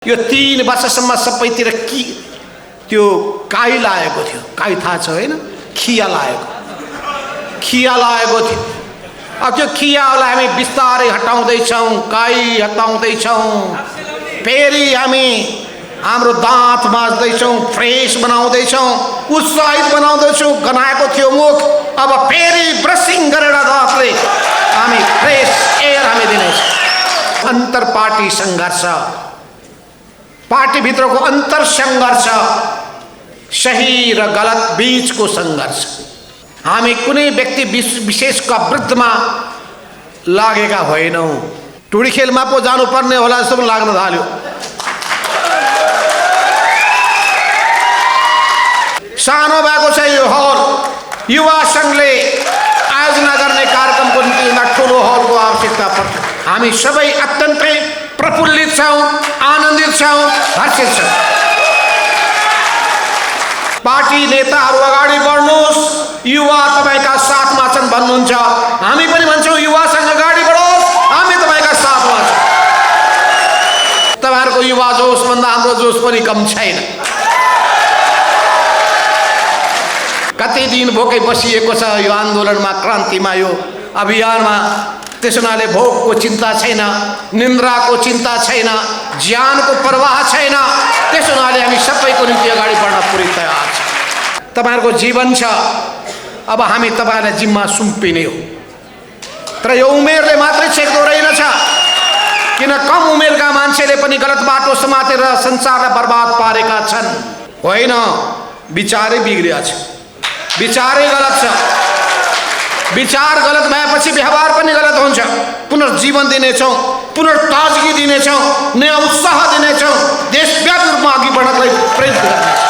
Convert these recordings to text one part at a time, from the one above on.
यो 3 वर्षसम्म सबैतिर त्यो काई लागेको थियो। काई थाहा छ हैन? खिया लागेको थियो। अब त्यो खियालाई हामी बिस्तारै हटाउँदैछौँ, काई हटाउँदैछौँ, फेरि हामी हाम्रो दाँत माझ्दैछौँ, फ्रेस बनाउँदैछौँ, उत्साहित बनाउँदैछौँ। गनाएको थियो मुख, अब फेरि ब्रसिङ गरेर दाँतले हामी फ्रेस एयर हामी दिनेछौँ। अन्तर पार्टी सङ्घर्ष, पार्टीभित्रको अन्तर सङ्घर्ष, सही र गलत बीचको सङ्घर्ष। हामी कुनै व्यक्ति विशेषका विरुद्धमा लागेका होइनौँ। टुडी खेलमा पो जानुपर्ने होला जस्तो पनि लाग्न थाल्यो। सानो भएको छ यो हल। युवा सङ्घले आयोजना गर्ने कार्यक्रमको निम्ति ठुलो हलको आवश्यकता पर्छ। हामी सबै अत्यन्तै प्रफुल्लित छौँ, आनन्दित छौँ, हर्षित छौँ। पार्टी नेताहरू अगाडि बढ्नुहोस्, युवा तपाईँका साथमा छन् भन्नुहुन्छ। हामी पनि भन्छौँ युवासँग अगाडि बढोस्, हामी तपाईँका साथमा छौँ। तपाईँहरूको युवा जोसभन्दा हाम्रो जोस पनि कम छैन। कति दिन भोकै बसिएको छ यो आन्दोलनमा, क्रान्तिमा, यो अभियानमा। त्यसो हुनाले भोकको चिन्ता छैन, निन्द्राको चिन्ता छैन, ज्यानको प्रवाह छैन। त्यसो हुनाले हामी सबैको निम्ति अगाडि बढ्न पुरै तयार छ। तपाईँहरूको जीवन छ, अब हामी तपाईँलाई जिम्मा सुम्पिने हो। तर यो उमेरले मात्रै छेक्दो रहेनछ, किन कम उमेरका मान्छेले पनि गलत बाटो समातेर संसारलाई बर्बाद पारेका छन्। होइन, विचारै बिग्रिया छ, विचारै गलत छ। विचार गलत भएपछि व्यवहार पनि गलत हुन्छ। पुनर्जीवन दिनेछौँ, पुनर्ताजगी दिनेछौँ, नयाँ उत्साह दिनेछौँ, देशव्यापी रूपमा अघि बढ्नलाई प्रेरित गर्नेछौँ।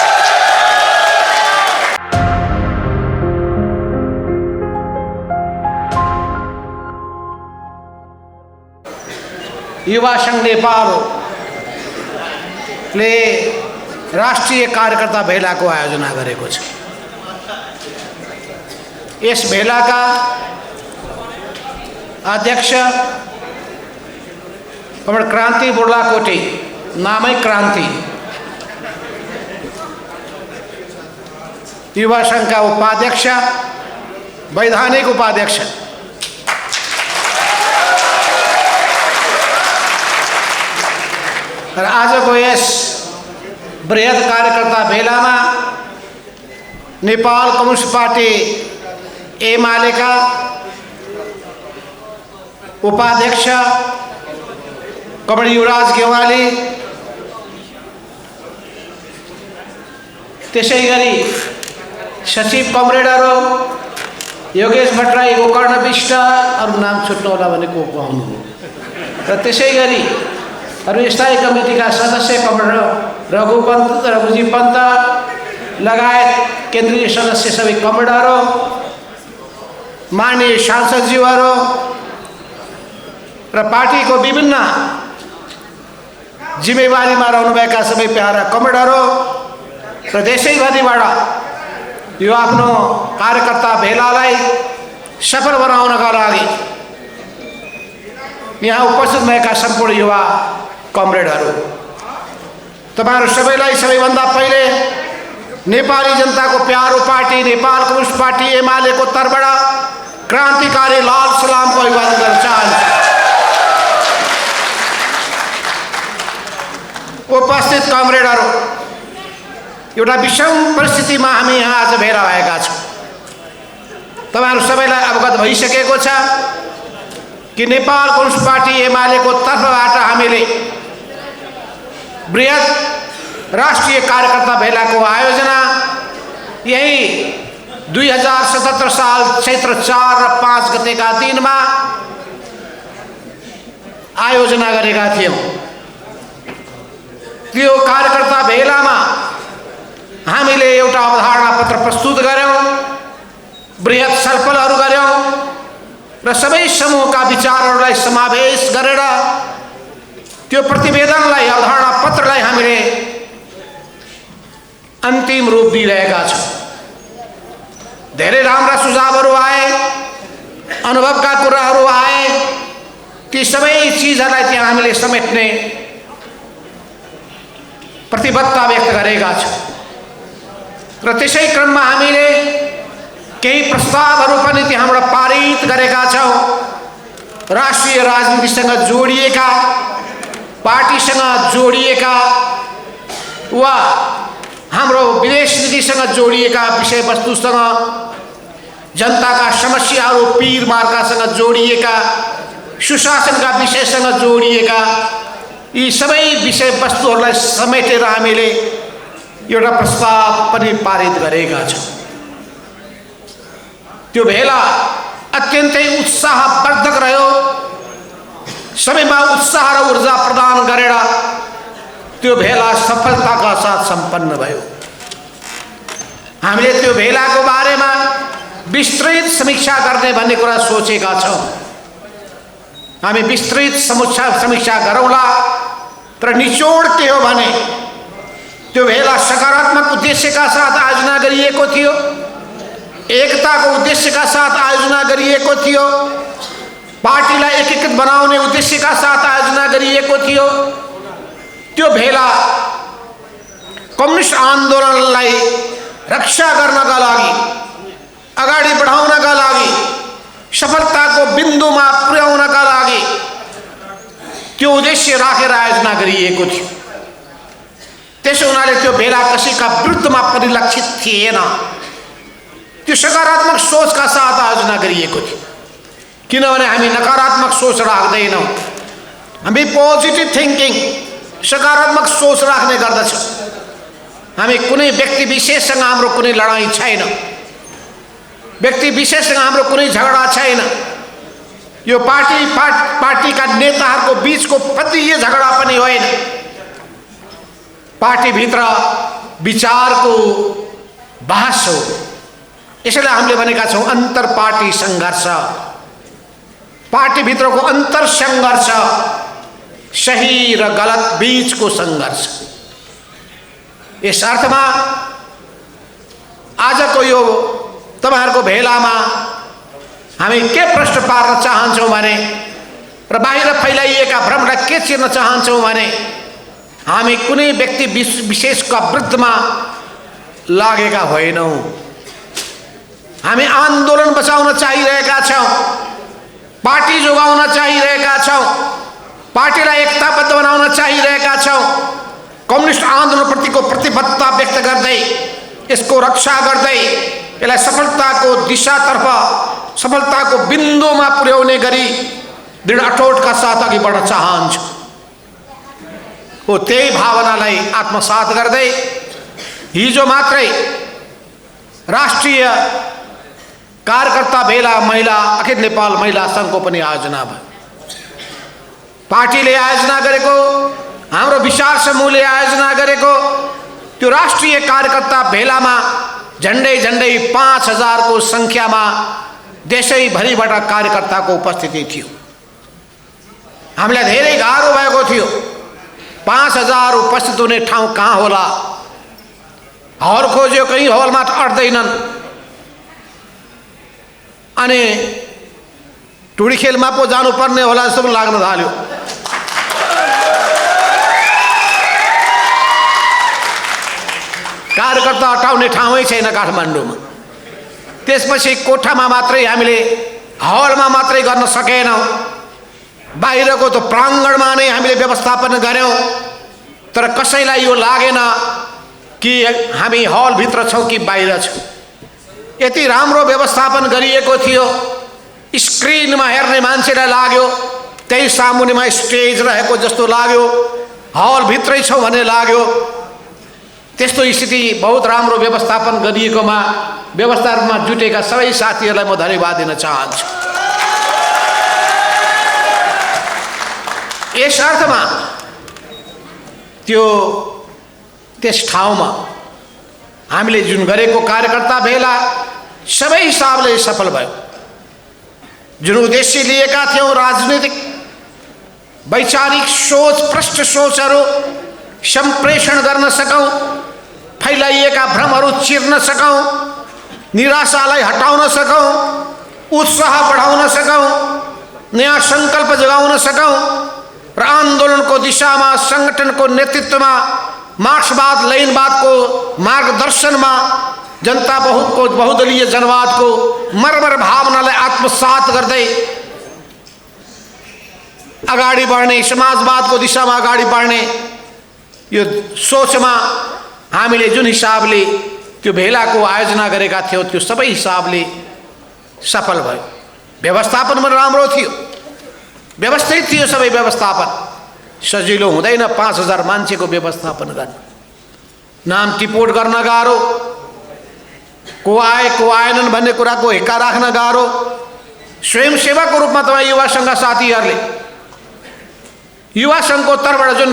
युवा सङ्घ नेपालले राष्ट्रिय कार्यकर्ता भेलाको आयोजना गरेको छ। यस भेलाका अध्यक्ष कमरेड क्रान्ति बुर्लाकोटे, नामै क्रान्ति। युवा सङ्घका उपाध्यक्ष, वैधानिक उपाध्यक्ष। र आजको यस बृहत कार्यकर्ता भेलामा नेपाल कम्युनिस्ट पार्टी एमालेका उपाध्यक्ष कमरेड युवराज गेवाली, त्यसै गरी सचिव कमरेडहरू योगेश भट्टराई, गोकर्ण विष्ट, अरू नाम छुट्नु होला भने को पाउनु। र त्यसै गरी अरू स्थायी कमिटीका सदस्य कमरेड रघुजी पन्त लगायत केन्द्रीय सदस्य सबै कमरेडहरू, माननीय सांसदज्यूहरू र पार्टीको विभिन्न जिम्मेवारीमा रहनुभएका सबै प्यारा कमरेडहरू र देशैभरिबाट यो आफ्नो कार्यकर्ता भेलालाई सफल बनाउनका लागि यहाँ उपस्थित भएका सम्पूर्ण युवा कमरेडहरू, तपाईँहरू सबैलाई सबैभन्दा पहिले नेपाली जनताको प्यारो पार्टी नेपाल कम्युनिस्ट पार्टी एमालेको तर्फबाट क्रान्तिकारी लाल सलामको अभिवादन गर्न चाहन्छु। उपस्थित कमरेडहरू, एउटा विषम परिस्थितिमा हामी यहाँ आज भेला भएका छौँ। तपाईँहरू सबैलाई अवगत भइसकेको छ कि नेपाल कम्युनिस्ट पार्टी एमालेको तर्फबाट हामीले बृहत राष्ट्रिय कार्यकर्ता भेलाको आयोजना यही 2077 साल चैत्र 4 र 5 गतेका दिनमा आयोजना गरेका थियौँ। त्यो कार्यकर्ता भेलामा हामीले एउटा अवधारणा पत्र प्रस्तुत गऱ्यौँ, बृहत छलफलहरू गऱ्यौँ र सबै समूहका विचारहरूलाई समावेश गरेर त्यो प्रतिवेदनलाई, अवधारणा पत्रलाई हामीले अन्तिम रूप दिइरहेका छौँ। धेरै राम्रा सुझावहरू आए, अनुभवका कुराहरू आए। ती सबै चिजहरूलाई त्यहाँ हामीले समेट्ने प्रतिबद्धता व्यक्त गरेका छौँ र त्यसै क्रममा हामीले केही प्रस्तावहरू पनि त्यहाँबाट पारित गरेका छौँ। राष्ट्रिय राजनीतिसँग जोडिएका, पार्टीसँग जोडिएका वा हाम्रो विदेश नीतिसँग जोडिएका विषयवस्तुसँग, जनताका समस्याहरू पीर मार्कासँग जोडिएका, सुशासनका विषयसँग जोडिएका यी सबै विषयवस्तुहरूलाई समेटेर हामीले एउटा प्रस्ताव पनि पारित गरेका छौँ। त्यो भेला अत्यन्तै उत्साहवर्धक रह्यो। सबैमा उत्साह र ऊर्जा प्रदान गरेर त्यो भेला सफलताका साथ सम्पन्न भयो। हामीले त्यो भेलाको बारेमा विस्तृत समीक्षा गर्ने भन्ने कुरा सोचेका छौँ। हामी विस्तृत समीक्षा गरौँला, तर निचोड के हो भने त्यो भेला सकारात्मक उद्देश्यका साथ आयोजना गरिएको थियो, एकताको उद्देश्यका साथ आयोजना गरिएको थियो, पार्टीलाई एकीकृत बनाउने उद्देश्यका साथ आयोजना गरिएको थियो। त्यो भेला कम्युनिस्ट आन्दोलनलाई रक्षा गर्नका लागि, अगाडि बढाउनका लागि, सफलताको बिन्दुमा पुर्याउनका लागि त्यो उद्देश्य राखेर आयोजना गरिएको थियो। त्यसो हुनाले त्यो भेला कसैका विरुद्धमा परिलक्षित थिएन। त्यो सकारात्मक सोचका साथ आयोजना गरिएको थियो, किनभने हामी नकारात्मक सोच राख्दैनौँ। हामी पोजिटिभ थिङ्किङ, सकारात्मक सोच राख्ने गर्दछौँ। हामी कुनै व्यक्ति विशेषसँग हाम्रो कुनै लडाईँ छैन, व्यक्ति विशेषसँग हाम्रो कुनै झगडा छैन। यो पार्टीका नेताहरूको बीचको पत्नीय झगडा पनि होइन। पार्टीभित्र विचारको बहस हो। यसैले हामीले भनेका छौँ अन्तर पार्टी सङ्घर्ष, पार्टीभित्रको अन्तर सङ्घर्ष, सही र गलत बीचको सङ्घर्ष। यस अर्थमा आजको यो तपाईहरुको भेलामा हामी के प्रश्न पार्न चाहन्छौँ भने र बाहिर फैलाइएका भ्रमलाई के चिर्न चाहन्छौँ भने हामी कुनै व्यक्ति विशेषका विरुद्धमा लागेका होइनौँ। हामी आन्दोलन बचाउन चाहिरहेका छौँ, पार्टी जोगाउन चाहिरहेका छौँ, पार्टीलाई एकताबद्ध बनाउन चाहिरहेका छौँ। कम्युनिस्ट आन्दोलनप्रतिको प्रतिबद्धता व्यक्त गर्दै, यसको रक्षा गर्दै, यसलाई सफलताको दिशातर्फ, सफलताको बिन्दुमा पुर्याउने गरी दृढ अठोटका साथ अघि बढ्न चाहन्छु। हो त्यही भावनालाई आत्मसात गर्दै हिजो मात्रै राष्ट्रिय कार्यकर्ता भेला महिला अखिल नेपाल महिला सङ्घको पनि आयोजना भयो। पार्टीले आयोजना गरेको, हाम्रो विचार समूहले आयोजना गरेको त्यो राष्ट्रिय कार्यकर्ता भेलामा झन्डै 5000 को संख्यामा देशैभरिबाट कार्यकर्ताको उपस्थिति थियो। हामीलाई धेरै गाह्रो भएको थियो। 5000 उपस्थित हुने ठाउँ कहाँ होला? हल खोज्यो, कहीँ हलमा अट्दैनन्। अनि टुडी खेलमा पो जानुपर्ने होला जस्तो पनि लाग्न थाल्यो। कार्यकर्ता हटाउने ठाउँै छैन काठमाडौँमा। त्यसपछि कोठामा मात्रै हामीले, हलमा मात्रै गर्न सकेनौँ, बाहिरको त प्राङ्गणमा नै हामीले व्यवस्थापन गर्यौँ। तर कसैलाई यो लागेन कि हामी हलभित्र छौँ कि बाहिर छौँ। यति राम्रो व्यवस्थापन गरिएको थियो। स्क्रिनमा हेर्ने मान्छेलाई लाग्यो त्यही सामुन्नेमा स्टेज रहेको जस्तो लाग्यो, हलभित्रै छौँ भन्ने लाग्यो। त्यस्तो स्थिति बहुत राम्रो व्यवस्थापन गरिएकोमा व्यवस्थामा जुटेका सबै साथीहरूलाई म धन्यवाद दिन चाहन्छु। यस अर्थमा त्यस ठाउँमा हामीले जुन गरेको कार्यकर्ता भेला सबै हिसाबले सफल भयो। जुन उद्देश्य लिएका थियौँ, राजनीतिक वैचारिक सोच, प्रष्ट सोचहरू सम्प्रेषण गर्न सकौँ, फैलाइएका भ्रमहरू चिर्न सकौँ, निराशालाई हटाउन सकौँ, उत्साह बढाउन सकौँ, नयाँ सङ्कल्प जगाउन सकौँ र आन्दोलनको दिशामा, सङ्गठनको नेतृत्वमा मार्क्सवाद लेनिनवादको मार्गदर्शनमा जनता बहुदलीय जनवादको मर्मर भावनालाई आत्मसात गर्दै अगाडि बढ्ने, समाजवादको दिशामा अगाडि बढ्ने यो सोचमा हामीले जुन हिसाबले त्यो भेलाको आयोजना गरेका थियौँ त्यो सबै हिसाबले सफल भयो। व्यवस्थापन पनि राम्रो थियो, व्यवस्थित थियो सबै व्यवस्थापन। सजिलो हुँदैन 5000 मान्छेको व्यवस्थापन गर्न, नाम टिपोट गर्न गाह्रो, को आए को आएनन् भन्ने कुराको हेक्का राख्न गाह्रो। स्वयंसेवकको रूपमा तपाईँ युवा सङ्घ साथीहरूले युवा सङ्घको तर्फबाट जुन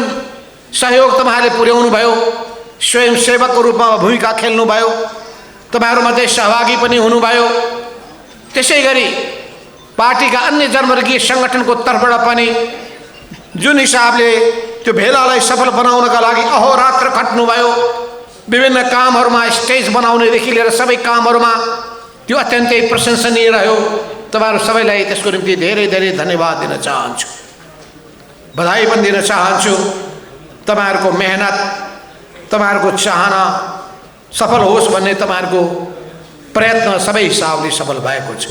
सहयोग तपाईँहरूले पुर्याउनु भयो, स्वयंसेवकको रूपमा भूमिका खेल्नुभयो, तपाईँहरूमध्ये सहभागी पनि हुनुभयो। त्यसै गरी पार्टीका अन्य जनवर्गीय सङ्गठनको तर्फबाट पनि जुन हिसाबले त्यो भेलालाई सफल बनाउनका लागि अहोरात्र खट्नुभयो, विभिन्न कामहरूमा स्टेज बनाउनेदेखि लिएर सबै कामहरूमा त्यो अत्यन्तै प्रशंसनीय रह्यो। तपाईँहरू सबैलाई त्यसको निम्ति धेरै धेरै धन्यवाद दिन चाहन्छु, बधाई पनि दिन चाहन्छु। तपाईँहरूको मेहनत, तपाईँहरूको चाहना सफल होस् भन्ने तपाईँहरूको प्रयत्न सबै हिसाबले सफल भएको छ।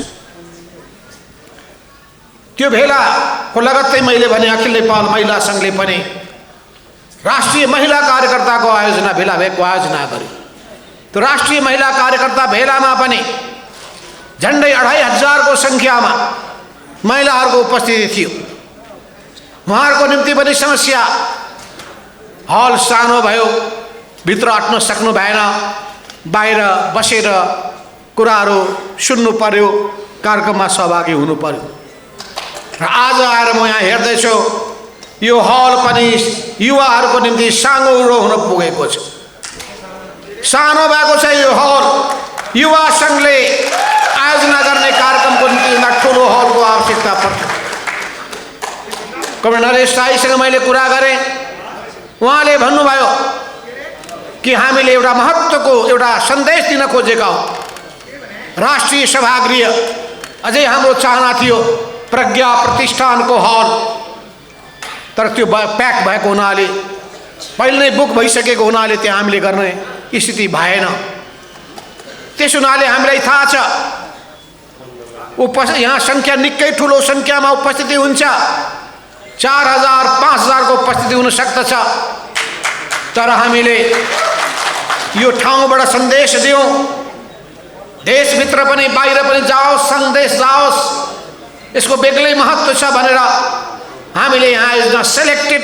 त्यो भेलाको लगत्तै मैले भने अखिल नेपाल महिला सङ्घले पनि राष्ट्रिय महिला कार्यकर्ताको आयोजना भेला भएको आयोजना गर्यो। त्यो राष्ट्रिय महिला कार्यकर्ता भेलामा पनि झन्डै 2500को सङ्ख्यामा महिलाहरूको उपस्थिति थियो। उहाँहरूको निम्ति पनि समस्या, हल सानो भयो, भित्र अट्न सक्नु भएन, बाहिर बसेर कुराहरू सुन्नु पर्यो, कार्यक्रममा सहभागी हुनु पर्यो। र आज आएर म यहाँ हेर्दैछु यो हल पनि युवाहरूको निम्ति साँगुरो हुन पुगेको छ, सानो भएको छ यो हल। युवा सङ्घले आयोजना गर्ने कार्यक्रमको निम्ति ठुलो हलको आवश्यकता पर्छ। कमरेड नरेश साईसँग मैले कुरा गरेँ, उहाँले भन्नुभयो कि हामीले एउटा महत्त्वको एउटा सन्देश दिन खोजेका हौँ। राष्ट्रिय सभागृह अझै हाम्रो चाहना थियो प्रज्ञा प्रतिष्ठानको हल, तर त्यो प्याक भएको हुनाले, पहिले नै बुक भइसकेको हुनाले त्यहाँ हामीले गर्ने स्थिति भएन। त्यस हुनाले हामीलाई थाहा छ यहाँ सङ्ख्या निकै ठुलो सङ्ख्यामा उपस्थिति हुन्छ, 4000 5000 को उपस्थिति हुन सक्दछ। तर हामीले यो ठाउँबाट सन्देश दियौँ, देशभित्र पनि बाहिर पनि जाओस्, सन्देश जाओस्, यसको बेग्लै महत्त्व छ भनेर हामीले यहाँ योजना सेलेक्टेड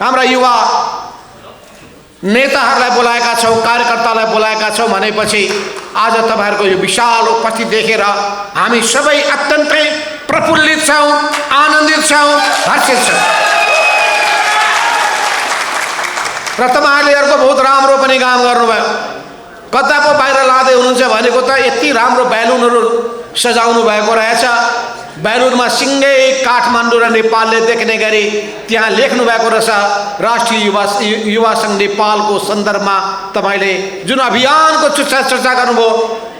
हाम्रा युवा नेताहरूलाई बोलाएका छौँ, कार्यकर्तालाई बोलाएका छौँ भनेपछि आज तपाईँहरूको यो विशाल उपस्थिति देखेर हामी सबै अत्यन्तै प्रफुल्लित छौँ, आनन्दित छौँ, हर्षित छौँ। र तपाईँहरूले अर्को बहुत राम्रो पनि काम गर्नुभयो। कता पो बाहिर लाँदै हुनुहुन्छ भनेको त यति राम्रो ब्यालुनहरू सजाउनु भएको रहेछ। ब्यालुनमा सिङ्गै काठमाडौँ र नेपालले देख्ने गरी त्यहाँ लेख्नु भएको रहेछ राष्ट्रिय युवा सङ्घ नेपालको सन्दर्भमा तपाईँले जुन अभियानको चर्चा गर्नुभयो,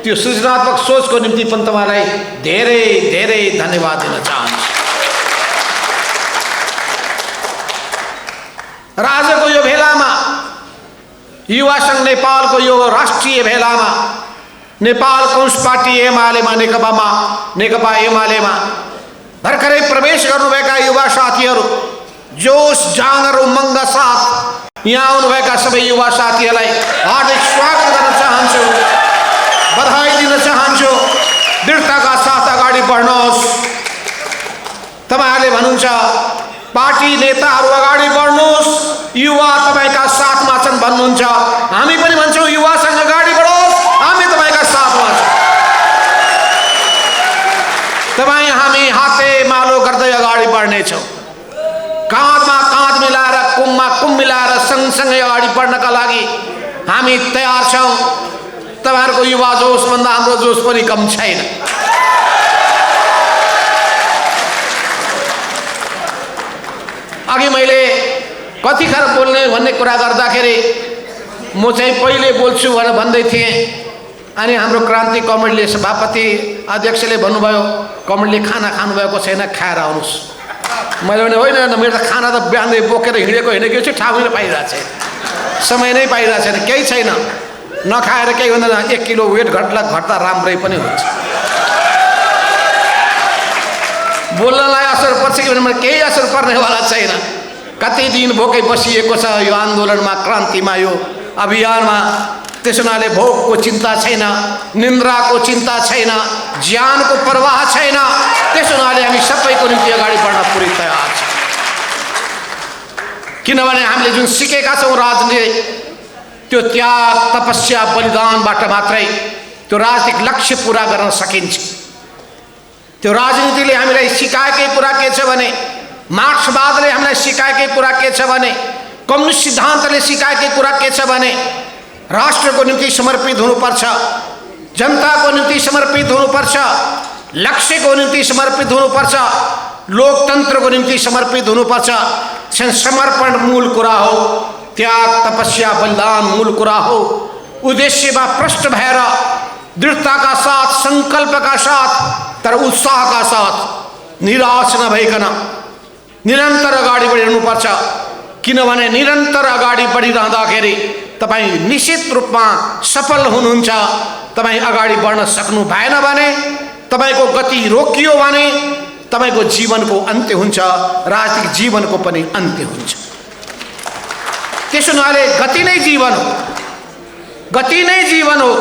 त्यो सृजनात्मक सोचको निम्ति पनि तपाईँलाई धेरै धेरै धन्यवाद दिन चाहन्छु। र आजको यो भेलामा युवा सङ्घ नेपालको यो राष्ट्रिय भेलामा नेपाल कम्युनिस्ट पार्टी एमालेमा नेकपा एमालेमा भर्खरै प्रवेश गर्नुभएका युवा साथीहरू, जोश जाँगर उमङ्ग साथ यहाँ आउनुभएका सबै युवा साथीहरूलाई हार्दिक स्वागत गर्न चाहन्छु, बधाई दिन चाहन्छु। दृढताका साथ अगाडि बढ्नुहोस्। तपाईँहरूले भन्नुहुन्छ पार्टी नेताहरू अगाडि बढ्नुहोस्, युवा तपाईँका साथमा छन् भन्नुहुन्छ। हामी पनि भन्छौँ युवासँग अगाडि बढोस्, हामी तपाईँका साथमा छौँ। तपाईँ हामी हातेमालो गर्दै अगाडि बढ्नेछौँ। काँधमा काँध मिलाएर, कुममा कुम मिलाएर सँगसँगै अगाडि बढ्नका लागि हामी तयार छौँ। तपाईँहरूको युवा जोसभन्दा हाम्रो जोस पनि कम छैन। अघि मैले कतिखेर बोल्ने भन्ने कुरा गर्दाखेरि म चाहिँ पहिले बोल्छु भनेर भन्दै थिएँ। अनि हाम्रो क्रान्ति कमरेडले, सभापति अध्यक्षले भन्नुभयो कमरेडले खाना खानुभएको छैन, खाएर आउनुहोस्। मैले भने होइन, मेरो त खाना त बिहानै बोकेर हिँडेको होइन कि ठाउँमै पाइरहेको छ। समय नै पाइरहेको छैन, केही छैन, नखाएर केही हुँदैन। 1 किलो वेट घट्दा राम्रै पनि हुन्छ। बोल्नलाई असर पर्छ कि भने केही असर पर्नेवाला छैन। कति दिन भोकै बसिएको छ यो आन्दोलनमा, क्रान्तिमा, यो अभियानमा। त्यसो हुनाले भोकको चिन्ता छैन, निन्द्राको चिन्ता छैन, ज्यानको प्रवाह छैन। त्यसो हुनाले हामी सबैको निम्ति अगाडि बढ्न पुरै तयार छौँ। किनभने हामीले जुन सिकेका छौँ राजनीति, त्यो त्याग, तपस्या, बलिदानबाट मात्रै त्यो राजनीतिक लक्ष्य पुरा गर्न सकिन्छ। त्यो राजनीतिले हामीलाई सिकाएकै कुरा के छ भने, मार्क्सवादले हामीलाई सिकाएकै कुरा के छ भने, कम्युनिस्ट सिद्धान्तले सिकाएकै कुरा के छ भने, राष्ट्रको निम्ति समर्पित हुनुपर्छ, जनताको निम्ति समर्पित हुनुपर्छ, लक्ष्यको निम्ति समर्पित हुनुपर्छ, लोकतन्त्रको निम्ति समर्पित हुनुपर्छ। समर्पण मूल कुरा हो, त्याग, तपस्या, बलिदान मूल कुरा हो। उद्देश्यमा प्रष्ट भएर दृढ़ताका साथ, संकल्पका साथ, तर उत्साहका साथ, निराश नभइकन निरन्तर अगाडि बढिरहनुपर्छ। किनभने निरन्तर अगाडि बढिरहँदाखेरि तपाईँ निश्चित रूपमा सफल हुनुहुन्छ। तपाईँ अगाडि बढ्न सक्नु भएन भने, तपाईँको गति रोकियो भने तपाईँको जीवनको अन्त्य हुन्छ, राजनीतिक जीवनको पनि अन्त्य हुन्छ। त्यसो हुनाले गति नै जीवन हो, गति नै जीवन हो।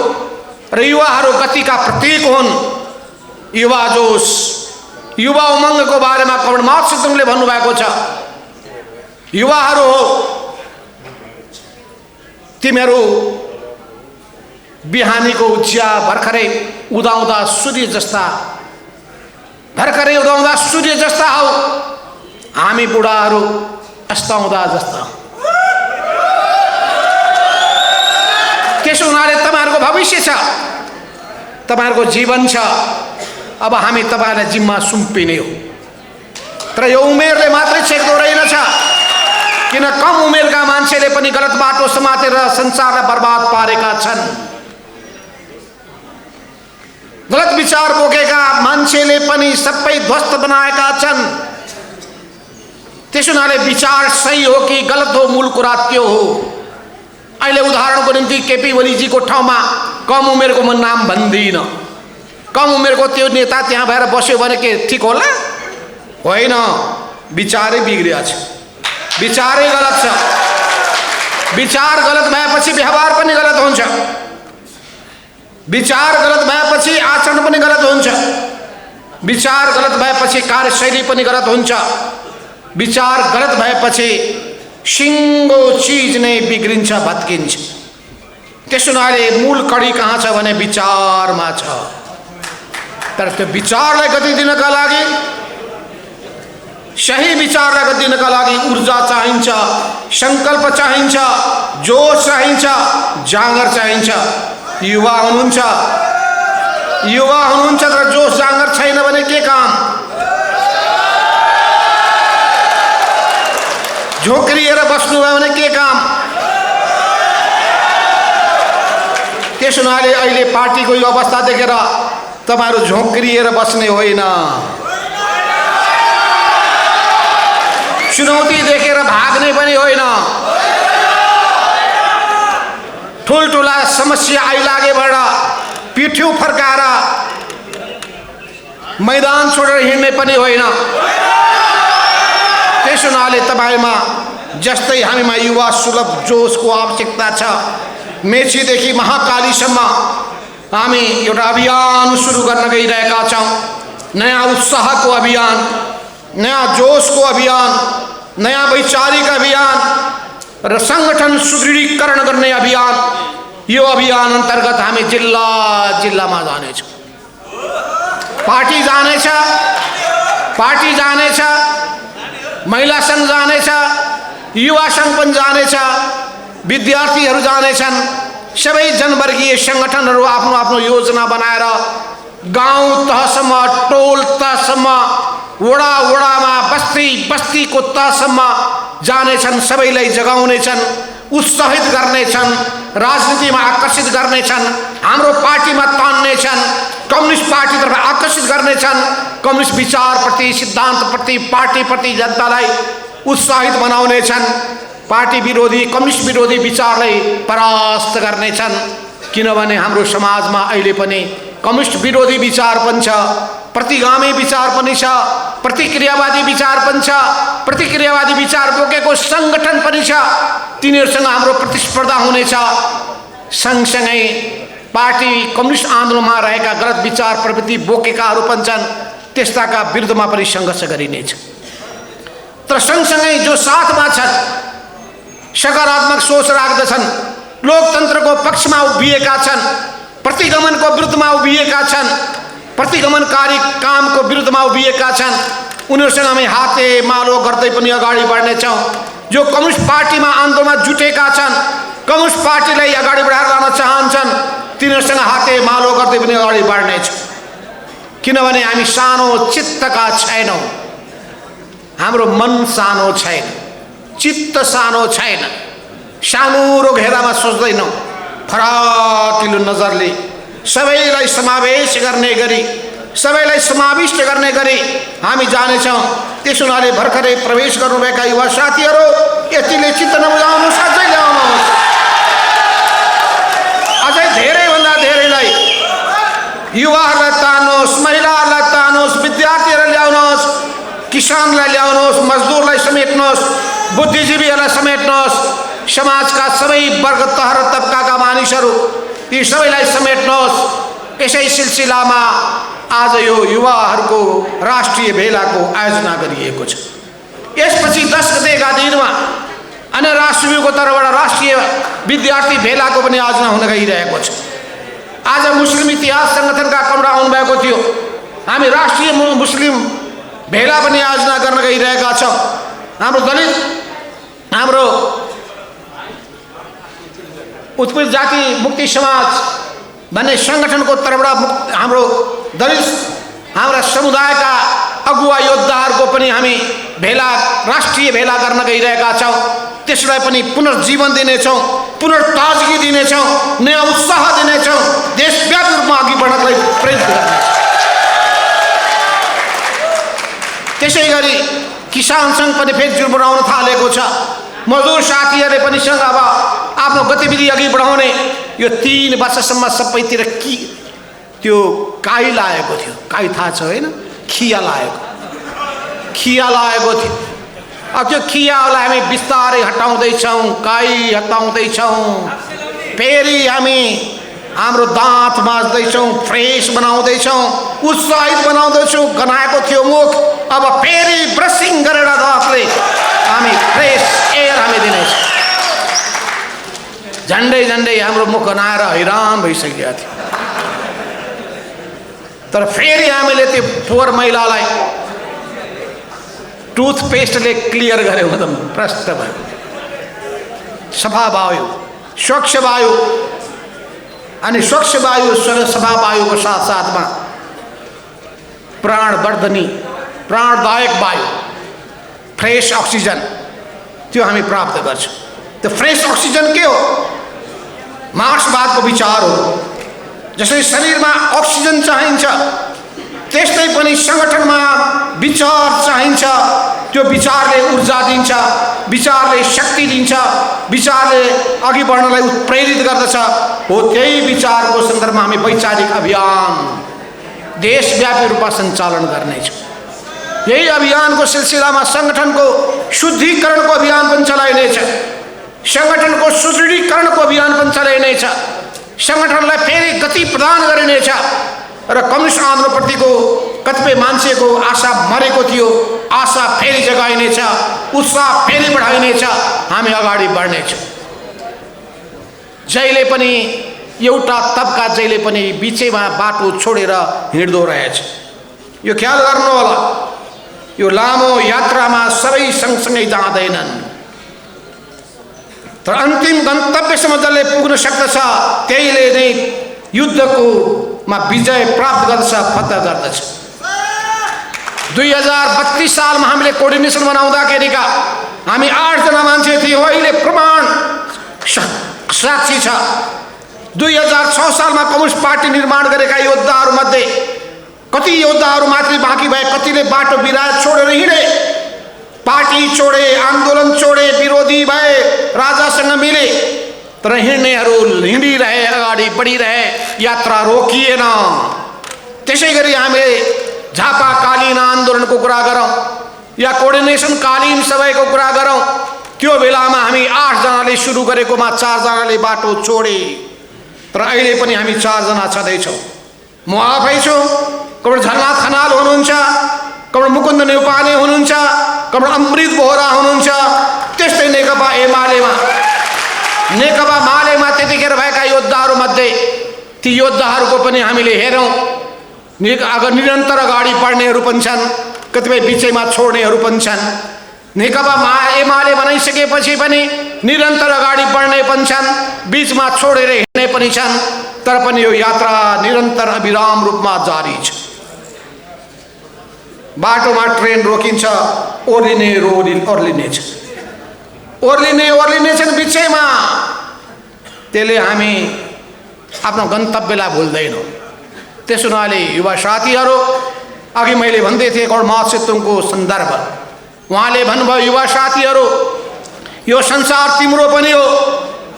र युवाहरू गतिका प्रतीक हुन्। युवा जोश, युवा उमङ्गको बारेमा कमरेड माओ सेतुङले भन्नुभएको छ, युवाहरू हो तिमीहरू बिहानीको उज्या भर्खरै उदाउँदा सूर्य जस्ता, भर्खरै उदाउँदा सूर्य जस्ता हौ। हामी बुढाहरू अस्ताउँदा जस्ता। त्यसो हुनाले तपाईँहरूको भविष्य छ, तपाईँहरूको जीवन छ। अब हामी तपाईँलाई जिम्मा सुम्पिने हो। तर यो उमेरले मात्रै छेक्दो रहेनछ। किन कम उमेरका मान्छेले पनि गलत बाटो समातेर संसारलाई बर्बाद पारेका छन्। गलत विचार बोकेका मान्छेले पनि सबै ध्वस्त बनाएका छन्। त्यसो हुनाले विचार सही हो कि गलत हो, मूल कुरा त्यो हो। अहिले उदाहरणको निम्ति केपी ओलीजीको ठाउँमा कम उमेरको म नाम भन्दिनँ। कम उमेरको त्यो नेता त्यहाँ भएर बस्यो भने के ठिक होला? होइन, विचारै बिग्रिया छ, विचारै गलत छ। विचार गलत भएपछि व्यवहार पनि गलत हुन्छ, विचार गलत भएपछि आचरण पनि गलत हुन्छ, विचार गलत भएपछि कार्यशैली पनि गलत हुन्छ, विचार गलत भएपछि सिङ्गो चिज नै बिग्रिन्छ, भत्किन्छ। त्यसो हुनाले मूल कडी कहाँ छ भने विचारमा छ। तर त्यो विचारलाई गति दिनका लागि, सही विचारलाई गति दिनका लागि ऊर्जा चाहिन्छ, संकल्प चाहिन्छ, जोश चाहिन्छ, जाँगर चाहिन्छ। युवा हुनुहुन्छ, युवा हुनुहुन्छ तर जोश जाँगर छैन भने के काम? झोक्रिएर बस्नुभयो भने के काम? त्यसो हुनाले अहिले पार्टीको यो अवस्था देखेर तपाईहरु झोक्रिएर बस्ने होइन, चुनौती देखेर भाग्ने पनि होइन। ठुलठुला समस्या आइलागेबाट पिठ्यौ फर्काएर मैदान छोडेर हिँड्ने पनि होइन। त्यसो हुनाले तपाईमा जस्तै हामीमा युवा सुलभ जोशको आवश्यकता छ। मेचीदेखि महाकालीसम्म हामी एउटा अभियान सुरु गर्न गइरहेका छौं। नयाँ उत्साहको अभियान, नयाँ जोशको अभियान, नयाँ वैचारिक अभियान र संगठन सुदृढीकरण गर्ने अभियान। यो अभियान अन्तर्गत हामी जिल्ला जिल्लामा जानेछौं। पार्टी जानेछ, पार्टी जानेछ, महिला संघ जानेछ, युवा संघ पनि जानेछ, विद्यार्थीहरू जानेछन्। सबै जनवर्गीय संगठनहरू आफ्नो आफ्नो योजना बनाएर गाउँ तहसम्म, टोल तहसम्म, वडा वडामा, बस्ती बस्तीको तहसम्म जानेछन्। सबैलाई जगाउनेछन्, उत्साहित गर्नेछन्, राजनीतिमा आकर्षित गर्नेछन्, हाम्रो पार्टीमा तान्नेछन्, कम्युनिस्ट पार्टीतर्फ आकर्षित गर्नेछन्। कम्युनिस्ट विचारप्रति, सिद्धान्तप्रति, पार्टीप्रति जनतालाई उत्साहित बनाउनेछन्। पार्टी विरोधी कम्युनिस्ट विरोधी विचारलाई परास्त गर्नेछन्। किनभने हाम्रो समाजमा अहिले पनि कम्युनिस्ट विरोधी विचार पनि छ, प्रतिगामी विचार पनि छ, प्रतिक्रियावादी विचार पनि छ, प्रतिक्रियावादी विचार बोकेको सङ्गठन पनि छ। तिनीहरूसँग हाम्रो प्रतिस्पर्धा हुनेछ। सँगसँगै पार्टी कम्युनिस्ट आन्दोलनमा रहेका गलत विचार प्रवृत्ति बोकेकाहरू पनि छन्, त्यस्ताका विरुद्धमा पनि सङ्घर्ष गरिनेछ। तर सँगसँगै जो साथमा छन्, सकारात्मक सोच राख्दछन्, लोकतन्त्रको पक्षमा उभिएका छन्, प्रतिगमनको विरुद्धमा उभिएका छन्, प्रतिगमनकारी कामको विरुद्धमा उभिएका छन्, उनीहरूसँग हामी हातेमालो गर्दै पनि अगाडि बढ्नेछौँ। जो कम्युनिस्ट पार्टीमा आन्दोलनमा जुटेका छन्, कम्युनिस्ट पार्टीलाई अगाडि बढाएर लान चाहन्छन्, तिनीहरूसँग हातेमालो गर्दै पनि अगाडि बढ्नेछौँ। किनभने हामी सानो चित्तका छैनौँ, हाम्रो मन सानो छैन, चित्त सानो छैन, सानो घेरामा सोच्दैनौँ। फराकिलो नजरले सबैलाई समावेश गर्ने गरी, सबैलाई समाविष्ट गर्ने गरी हामी जानेछौँ। त्यसो हुनाले भर्खरै प्रवेश गर्नुभएका युवा साथीहरू यतिले चित्त नबुझाउनुहोस्, अझै ल्याउनुहोस्, अझै धेरैभन्दा धेरैलाई युवाहरूलाई तान्नुहोस्, महिलाहरूलाई तान्नुहोस्, विद्यार्थीहरूलाई ल्याउनुहोस्, किसानलाई ल्याउनुहोस्, मजदुरलाई समेट्नुहोस्, बुद्धिजीवीहरूलाई समेट्नुहोस्, समाजका सबै वर्ग तह र तबकाका मानिसहरू यी सबैलाई समेट्नुहोस्। यसै सिलसिलामा आज यो युवाहरूको राष्ट्रिय भेलाको आयोजना गरिएको छ। यसपछि 10 गतेका दिनमा अन्य राष्ट्रको तर्फबाट राष्ट्रिय विद्यार्थी भेलाको पनि आयोजना हुन गइरहेको छ। आज मुस्लिम इतिहास सङ्गठनका कमरा आउनुभएको थियो। हामी राष्ट्रिय मुस्लिम भेला पनि आयोजना गर्न गइरहेका छौँ। हाम्रो दलित, हाम्रो उत्पीडित जाति मुक्ति समाज भन्ने सङ्गठनको तर्फबाट हाम्रो दलित हाम्रा समुदायका अगुवा योद्धाहरूको पनि हामी भेला, राष्ट्रिय भेला गर्न गइरहेका छौँ। त्यसलाई पनि पुनर्जीवन दिनेछौँ, पुनर्ताजगी दिनेछौँ, नयाँ उत्साह दिनेछौँ, देशव्यापी रूपमा अघि बढ्नलाई प्रेरित गर्नेछौँ। त्यसै गरी किसान सङ्घ पनि फेरि जुट बनाउन थालेको छ। मजदुर साथीहरूले पनि सँग अब आफ्नो गतिविधि अघि बढाउने। यो 3 वर्षसम्म सबैतिर त्यो काई लागेको थियो, काई थाहा छ होइन, खिया लागेको थियो। अब त्यो खियालाई हामी बिस्तारै हटाउँदैछौँ, काई हटाउँदैछौँ, फेरि हामी हाम्रो दाँत माझ्दैछौँ, फ्रेस बनाउँदैछौँ, उत्साहित बनाउँदैछौँ। गनाएको थियो मुख, अब फेरि ब्रसिङ गरेर दाँतले हामी फ्रेस एयर हामी दिनेछौँ। झन्डै झन्डै हाम्रो मुख गनाएर हैरान भइसकेका थियो। तर फेरि हामीले त्यो फोहोर मैलालाई टुथपेस्टले क्लियर गऱ्यो एकदम प्रष्ट भयो। सफा वायु, स्वच्छ वायु, अनि स्वच्छ वायु, सफा वायुको साथसाथमा प्राणवर्धनी, प्राणदायक वायु, फ्रेस अक्सिजन, त्यो हामी प्राप्त गर्छौँ। त्यो फ्रेस अक्सिजन के हो? मार्क्सवादको विचार हो। जसरी शरीरमा अक्सिजन चाहिन्छ, त्यस्तै पनि सङ्गठनमा विचार चाहिन्छ। त्यो विचारले ऊर्जा दिन्छ, विचारले शक्ति दिन्छ, विचारले अघि बढ्नलाई प्रेरित गर्दछ। हो त्यही विचारको सन्दर्भमा हामी वैचारिक अभियान देशव्यापी रूपमा सञ्चालन गर्नेछौँ। यही अभियानको सिलसिलामा सङ्गठनको शुद्धिकरणको अभियान पनि चलाइनेछ, सङ्गठनको सुदृढीकरणको अभियान पनि चलाइनेछ, सङ्गठनलाई फेरि गति प्रदान गरिनेछ र कम्युनिस्ट आन्दोलनप्रतिको कतिपय मान्छेको आशा मरेको थियो, आशा फेरि जगाइनेछ, उत्साह फेरि बढाइनेछ, हामी अगाडि बढ्नेछौँ। जहिले पनि एउटा तबका जहिले पनि बिचैमा बाटो छोडेर हिँड्दो रहेछ। यो ख्याल गर्नु होला, यो लामो यात्रामा सबै सँगसँगै जाँदैनन्, तर अन्तिम गन्तव्यसम्म जसले पुग्न सक्दछ त्यहीले नै युद्धकोमा विजय प्राप्त गर्दछ, फतह गर्दछ। 2032 सालमा हामीले कोर्डिनेसन बनाउँदाखेरिका हामी 8 जना मान्छे थियौँ। अहिले प्रमाण साक्षी छ। 2006 सालमा कम्युनिस्ट पार्टी निर्माण गरेका योद्धाहरूमध्ये कति योद्धाहरू मात्रै बाँकी भए, कतिले बाटो बिराएर छोडेर हिँडे। पार्टी छोडे, आन्दोलन छोडे, विरोधी भए, राजासँग मिले, तर हिँड्नेहरू हिँडिरहे, अगाडि बढिरहे, यात्रा रोकिएन। त्यसै गरी हामीले झापाकालीन आन्दोलनको कुरा गरौँ या कोर्डिनेसन कालीन सभाको कुरा गरौँ, त्यो बेलामा हामी 8 जनाले सुरु गरेकोमा 4 जनाले बाटो छोडे, तर अहिले पनि हामी 4 जना छँदैछौँ। म आफै छु, कमरेड झलनाथ खनाल हुनुहुन्छ, कमरेड मुकुन्द नेउपाने हुनुहुन्छ, कमरेड अमृत बोहरा हुनुहुन्छ, त्यस्तै नेकपा एमालेमा नेकपा मालेमा त्यतिखेर भएका योद्धाहरूमध्ये ती योद्धाहरूको पनि हामीले हेरौँ। अगर निरन्तर अगाडि बढ्नेहरू पनि छन्, कतिपय बिचैमा छोड्नेहरू पनि छन्। नेकपा एमाले बनाइसकेपछि पनि निरन्तर अगाडि बढ्ने पनि छन्, बिचमा छोडेर हिँड्ने पनि छन्, तर पनि यो यात्रा निरन्तर अविराम रूपमा जारी छ। बाटोमा ट्रेन रोकिन्छ, ओर्लिने ओर्लिने छ, ओर्लिने छन् बिचैमा। त्यसले हामी आफ्नो गन्तव्यलाई भुल्दैनौँ। त्यसो हुनाले युवा साथीहरू, अघि मैले भन्दै थिएँ माओ सेतुङको सन्दर्भ, उहाँले भन्नुभयो युवा साथीहरू, यो संसार तिम्रो पनि हो,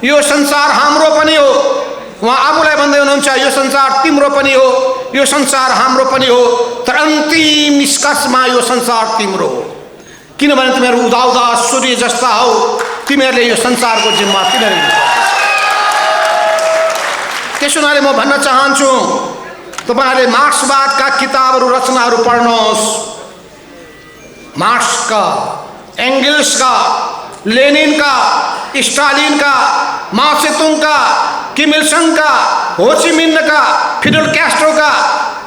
यो संसार हाम्रो पनि हो। उहाँ आफूलाई भन्दै हुनुहुन्छ यो संसार तिम्रो पनि हो, यो संसार हाम्रो पनि हो, तर अन्तिम निष्कर्षमा यो संसार तिम्रो हो, किनभने तिमीहरू उदाउदा सूर्य जस्ता हौ, तिमीहरूले यो संसारको जिम्मा तिमीहरूले लिनुपर्छ। त्यसो हुनाले म भन्न चाहन्छु, तपाईहरुले मार्क्सवादका किताबहरू रचनाहरू पढ्नुहोस्। मार्क्सका, एंगल्सका, लेनिनका, स्टालिनका, माओ सेतुङका, किम इल सङका, हो ची मिन्हका, फिडेल क्यास्ट्रोका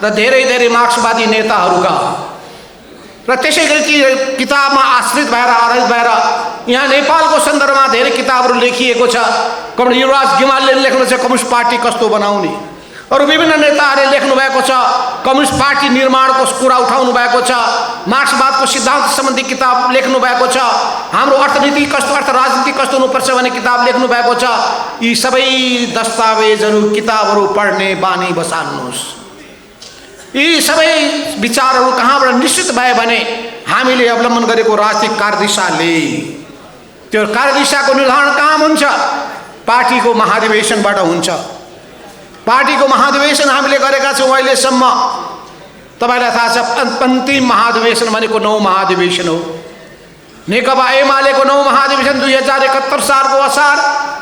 र धेरै मार्क्सवादी नेताहरूका र त्यसै गरी ती किताबमा आश्रित भएर आधारित भएर यहाँ नेपालको सन्दर्भमा धेरै किताबहरू लेखिएको छ। कमरेड युवराज गिमालले लेख्नु छ कम्युनिस्ट पार्टी कस्तो बनाउने, अरू विभिन्न नेताहरूले लेख्नु भएको छ, कम्युनिस्ट पार्टी निर्माणको कुरा उठाउनु भएको छ, मार्क्सवादको सिद्धान्त सम्बन्धी किताब लेख्नु भएको छ, हाम्रो अर्थनीति कस्तो, अर्थ राजनीति कस्तो हुनुपर्छ भन्ने किताब लेख्नु भएको छ। यी सबै दस्तावेजहरू, किताबहरू पढ्ने बानी बसाल्नुहोस्। यी सबै विचारहरू कहाँबाट निश्चित भए भने हामीले अवलम्बन गरेको राजनीतिक कार्यदिशाले, त्यो कार्यदिशाको निर्धारण कहाँ हुन्छ? पार्टीको महाधिवेशनबाट हुन्छ। पार्टीको महाधिवेशन हामीले गरेका छौँ अहिलेसम्म। तपाईलाई थाहा छ अन्तिम महाधिवेशन भनेको 9 महाधिवेशन हो। नेकपा एमालेको 9 महाधिवेशन 2071 सालको असार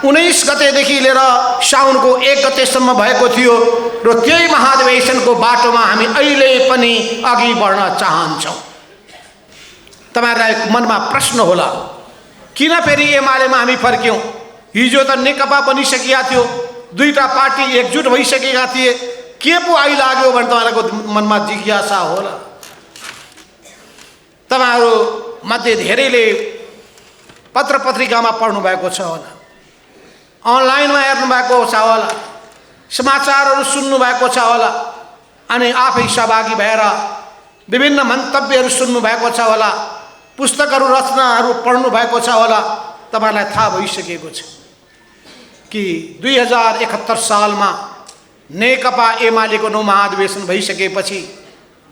19 गतेदेखि लिएर साउनको 1 गतेसम्म भएको थियो र त्यही महाधिवेशनको बाटोमा हामी अहिले पनि अघि बढ्न चाहन्छौँ। तपाईहरुलाई मनमा प्रश्न होला, किन फेरि एमालेमा हामी फर्क्यौं? हिजो त नेकपा बनिसकेका थियो, दुईटा पार्टी एकजुट भइसकेका थिए, के पो आइलाग्यो भने तपाईहरुको मनमा जिज्ञासा होला। तपाईहरु मध्ये धेरैले पत्र पत्रिकामा पढ्नु भएको छ होला, अनलाइनमा हेर्नु भएको छ होला, समाचारहरू सुन्नु भएको छ होला, अनि आफै सहभागी भएर विभिन्न मन्तव्यहरू सुन्नु भएको छ होला, पुस्तकहरू रचनाहरू पढ्नु भएको छ होला। तपाईलाई थाहा भइसकेको छ कि 2071 सालमा नेकपा एमालेको 9 महाधिवेशन भइसकेपछि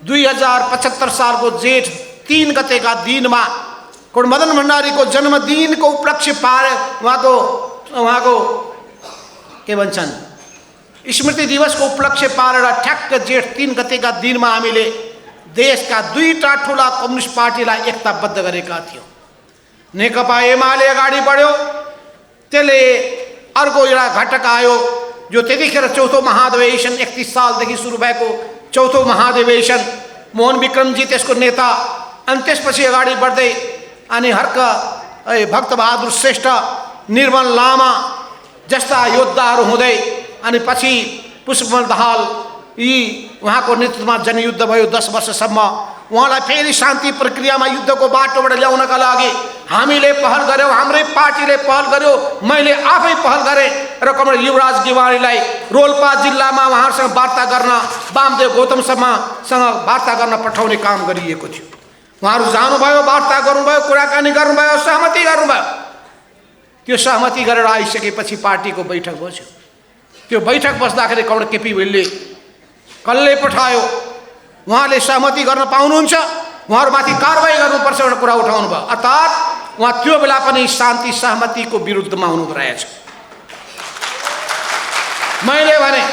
2075 सालको जेठ 3 गतेका दिनमा मदन भण्डारीको जन्मदिनको उपलक्ष्य पारे उहाँको के भन्छन् स्मृति दिवसको उपलक्ष्य पारेर ठ्याक्क जेठ 3 गतेका दिनमा हामीले देशका दुईटा ठुला कम्युनिस्ट पार्टीलाई एकताबद्ध गरेका थियौँ। नेकपा एमाले अगाडि बढ्यो, त्यसले अर्को एउटा घटक आयो जो त्यतिखेर चौथो महाधिवेशन 31 सालदेखि सुरु भएको चौथो महाधिवेशन, मोहन विक्रमजी त्यसको नेता, अनि त्यसपछि अगाडि बढ्दै अनि हर्क भक्तबहादुर श्रेष्ठ, निर्मल लामा जस्ता योद्धाहरू हुँदै अनि पछि पुष्पकमल दाहाल, यी उहाँको नेतृत्वमा जनयुद्ध भयो 10 वर्षसम्म। उहाँलाई फेरि शान्ति प्रक्रियामा युद्धको बाटोबाट ल्याउनका लागि हामीले पहल गऱ्यौँ, हाम्रै पार्टीले पहल गर्यो, मैले आफै पहल गरेँ र कमरेड युवराज गिवाणीलाई रोल्पा जिल्लामा उहाँहरूसँग वार्ता गर्न, वामदेव गौतमसँग वार्ता गर्न पठाउने काम गरिएको थियो। उहाँहरू जानुभयो, वार्ता गर्नुभयो, कुराकानी गर्नुभयो, सहमति गर्नुभयो। त्यो सहमति गरेर आइसकेपछि पार्टीको बैठक बस्यो। त्यो बैठक बस्दाखेरि कमरेड केपी ओलीले कसले पठायो? उहाँले सहमति गर्न पाउनुहुन्छ? उहाँहरूमाथि कारबाही गर्नुपर्छ भनेर कुरा उठाउनु भयो। अर्थात् उहाँ त्यो बेला पनि शान्ति सहमतिको विरुद्धमा हुनुहुँदो रहेछ। मैले भने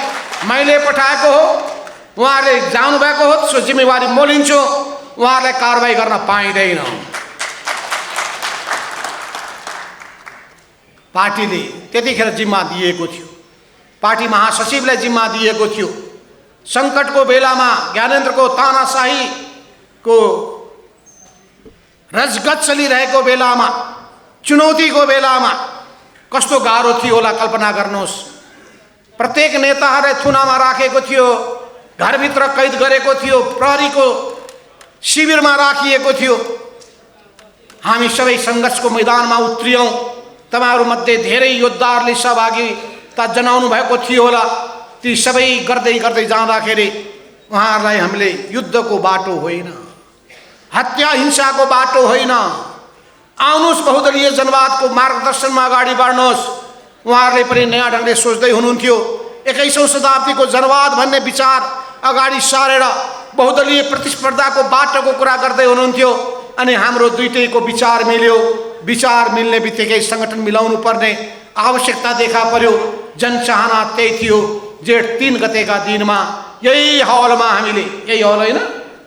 मैले पठाएको हो, उहाँहरूले जानुभएको हो, सो जिम्मेवारी म लिन्छु। उहाँहरूलाई कारबाही गर्न पाइँदैन। पार्टीले त्यतिखेर जिम्मा दिएको थियो, पार्टी महासचिवलाई जिम्मा दिएको थियो। सङ्कटको बेलामा ज्ञानेन्द्रको तानाशाहीको रजगज चलिरहेको बेलामा, चुनौतीको बेलामा कस्तो गाह्रो थियो होला कल्पना गर्नुहोस्। प्रत्येक नेताहरूलाई थुनामा राखेको थियो, घरभित्र कैद गरेको थियो, प्रहरीको शिविरमा राखिएको थियो। हामी सबै सङ्घर्षको मैदानमा उत्रियौँ। तपाईहरुमध्ये धेरै योद्धाहरूले सहभागिता जनाउनु भएको थियो होला। ती सबै गर्दै गर्दै जाँदाखेरि उहाँहरूलाई हामीले युद्धको बाटो होइन, हत्या हिंसाको बाटो होइन, आउनुहोस् बहुदलीय जनवादको मार्गदर्शनमा अगाडि बढ्नुहोस्। उहाँहरूले पनि नयाँ ढङ्गले सोच्दै हुनुहुन्थ्यो। 21औं शताब्दीको जनवाद भन्ने विचार अगाडि सारेर बहुदलीय प्रतिस्पर्धाको बाटोको कुरा गर्दै हुनुहुन्थ्यो। अनि हाम्रो दुईटैको विचार मिल्यो। विचार मिल्ने बित्तिकै सङ्गठन मिलाउनु पर्ने आवश्यकता देखा पर्यो। जनचाहना त्यही थियो। जेठ 3 गतेका दिनमा यही हलमा हामीले, यही हल होइन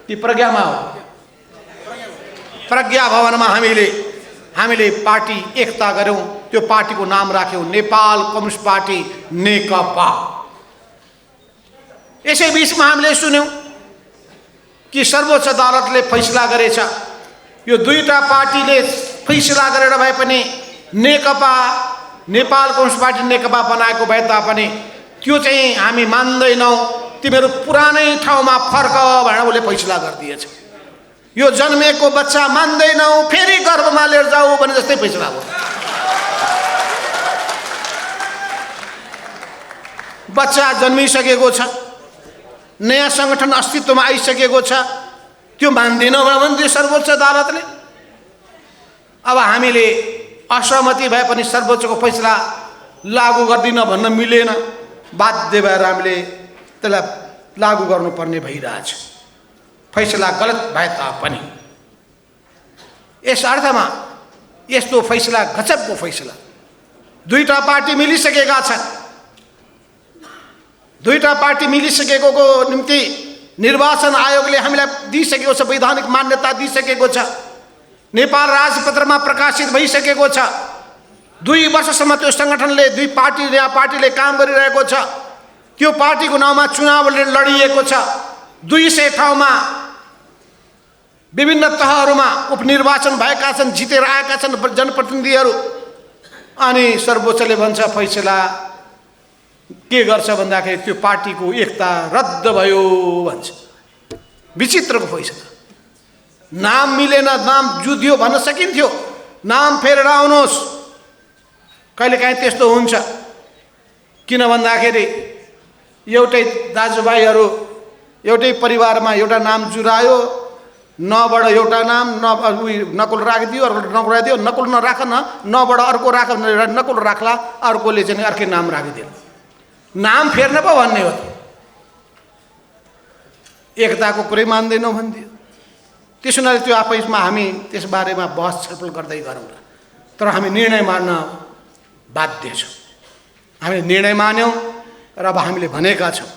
ती प्रज्ञामा हो, प्रज्ञा भवनमा हामीले पार्टी एकता गर्यौं। त्यो पार्टीको नाम राख्यौं नेपाल कम्युनिस्ट पार्टी नेकपा। यसै बीचमा हामीले सुन्यौं कि सर्वोच्च अदालतले फैसला गरेछ। यो दुईटा पार्टीले फैसला गरेर भए पनि नेकपा, नेपाल कम्युनिस्ट पार्टी नेकपा बनाएको भए तापनि त्यो चाहिँ हामी मान्दैनौँ, तिमीहरू पुरानै ठाउँमा फर्क भनेर उसले फैसला गरिदिएछ। यो जन्मेको बच्चा मान्दैनौँ, फेरि गर्भमा लिएर जाऊ भने जस्तै फैसला हो। बच्चा जन्मिसकेको छ, नयाँ सङ्गठन अस्तित्वमा आइसकेको छ, त्यो मान्दैनौँ भन्यो सर्वोच्च अदालतले। अब हामीले असहमति भए पनि सर्वोच्चको फैसला लागू गर्दिन भन्न मिलेन। बाध्य भएर हामीले त्यसलाई लागू गर्नुपर्ने भइरहेछ, फैसला गलत भए तापनि। यस अर्थमा यस्तो फैसला गजबको फैसला। दुईटा पार्टी मिलिसकेका छन्। दुईटा पार्टी मिलिसकेको निम्ति निर्वाचन आयोगले हामीलाई दिइसकेको छ, वैधानिक मान्यता दिइसकेको छ, नेपाल राजपत्रमा प्रकाशित भइसकेको छ। 2 वर्षसम्म त्यो सङ्गठनले, दुई पार्टी, नयाँ पार्टीले काम गरिरहेको छ। त्यो पार्टीको नाउँमा चुनाव लडिएको छ। 200 ठाउँमा विभिन्न तहहरूमा उपनिर्वाचन भएका छन्, जितेर आएका छन् जनप्रतिनिधिहरू। अनि सर्वोच्चले भन्छ फैसला के गर्छ भन्दाखेरि त्यो पार्टीको एकता रद्द भयो भन्छ। विचित्रको फैसला। नाम मिलेन, नाम जुधियो भन्न सकिन्थ्यो, नाम फेरेर आउनुहोस्। कहिलेकाहीँ त्यस्तो हुन्छ। किन भन्दाखेरि एउटै दाजुभाइहरू एउटै परिवारमा एउटा नाम जुरायो, नबाट एउटा नाम नकुल राखिदियो, अर्को नकुल राखिदियो, नकुल नराख नबाट अर्को राख, नकुल राख्ला, अर्कोले चाहिँ अर्कै नाम राखिदियो। नाम फेर्न पो भन्ने हो। एकताको कुरै मान्दैनौँ भनिदियो। त्यस हुनाले त्यो आपसमा हामी त्यसबारेमा बहस छलफल गर्दै गरौँला। तर हामी निर्णय मान्न बाध्य छौँ। हामीले निर्णय मान्यौँ र अब हामीले भनेका छौँ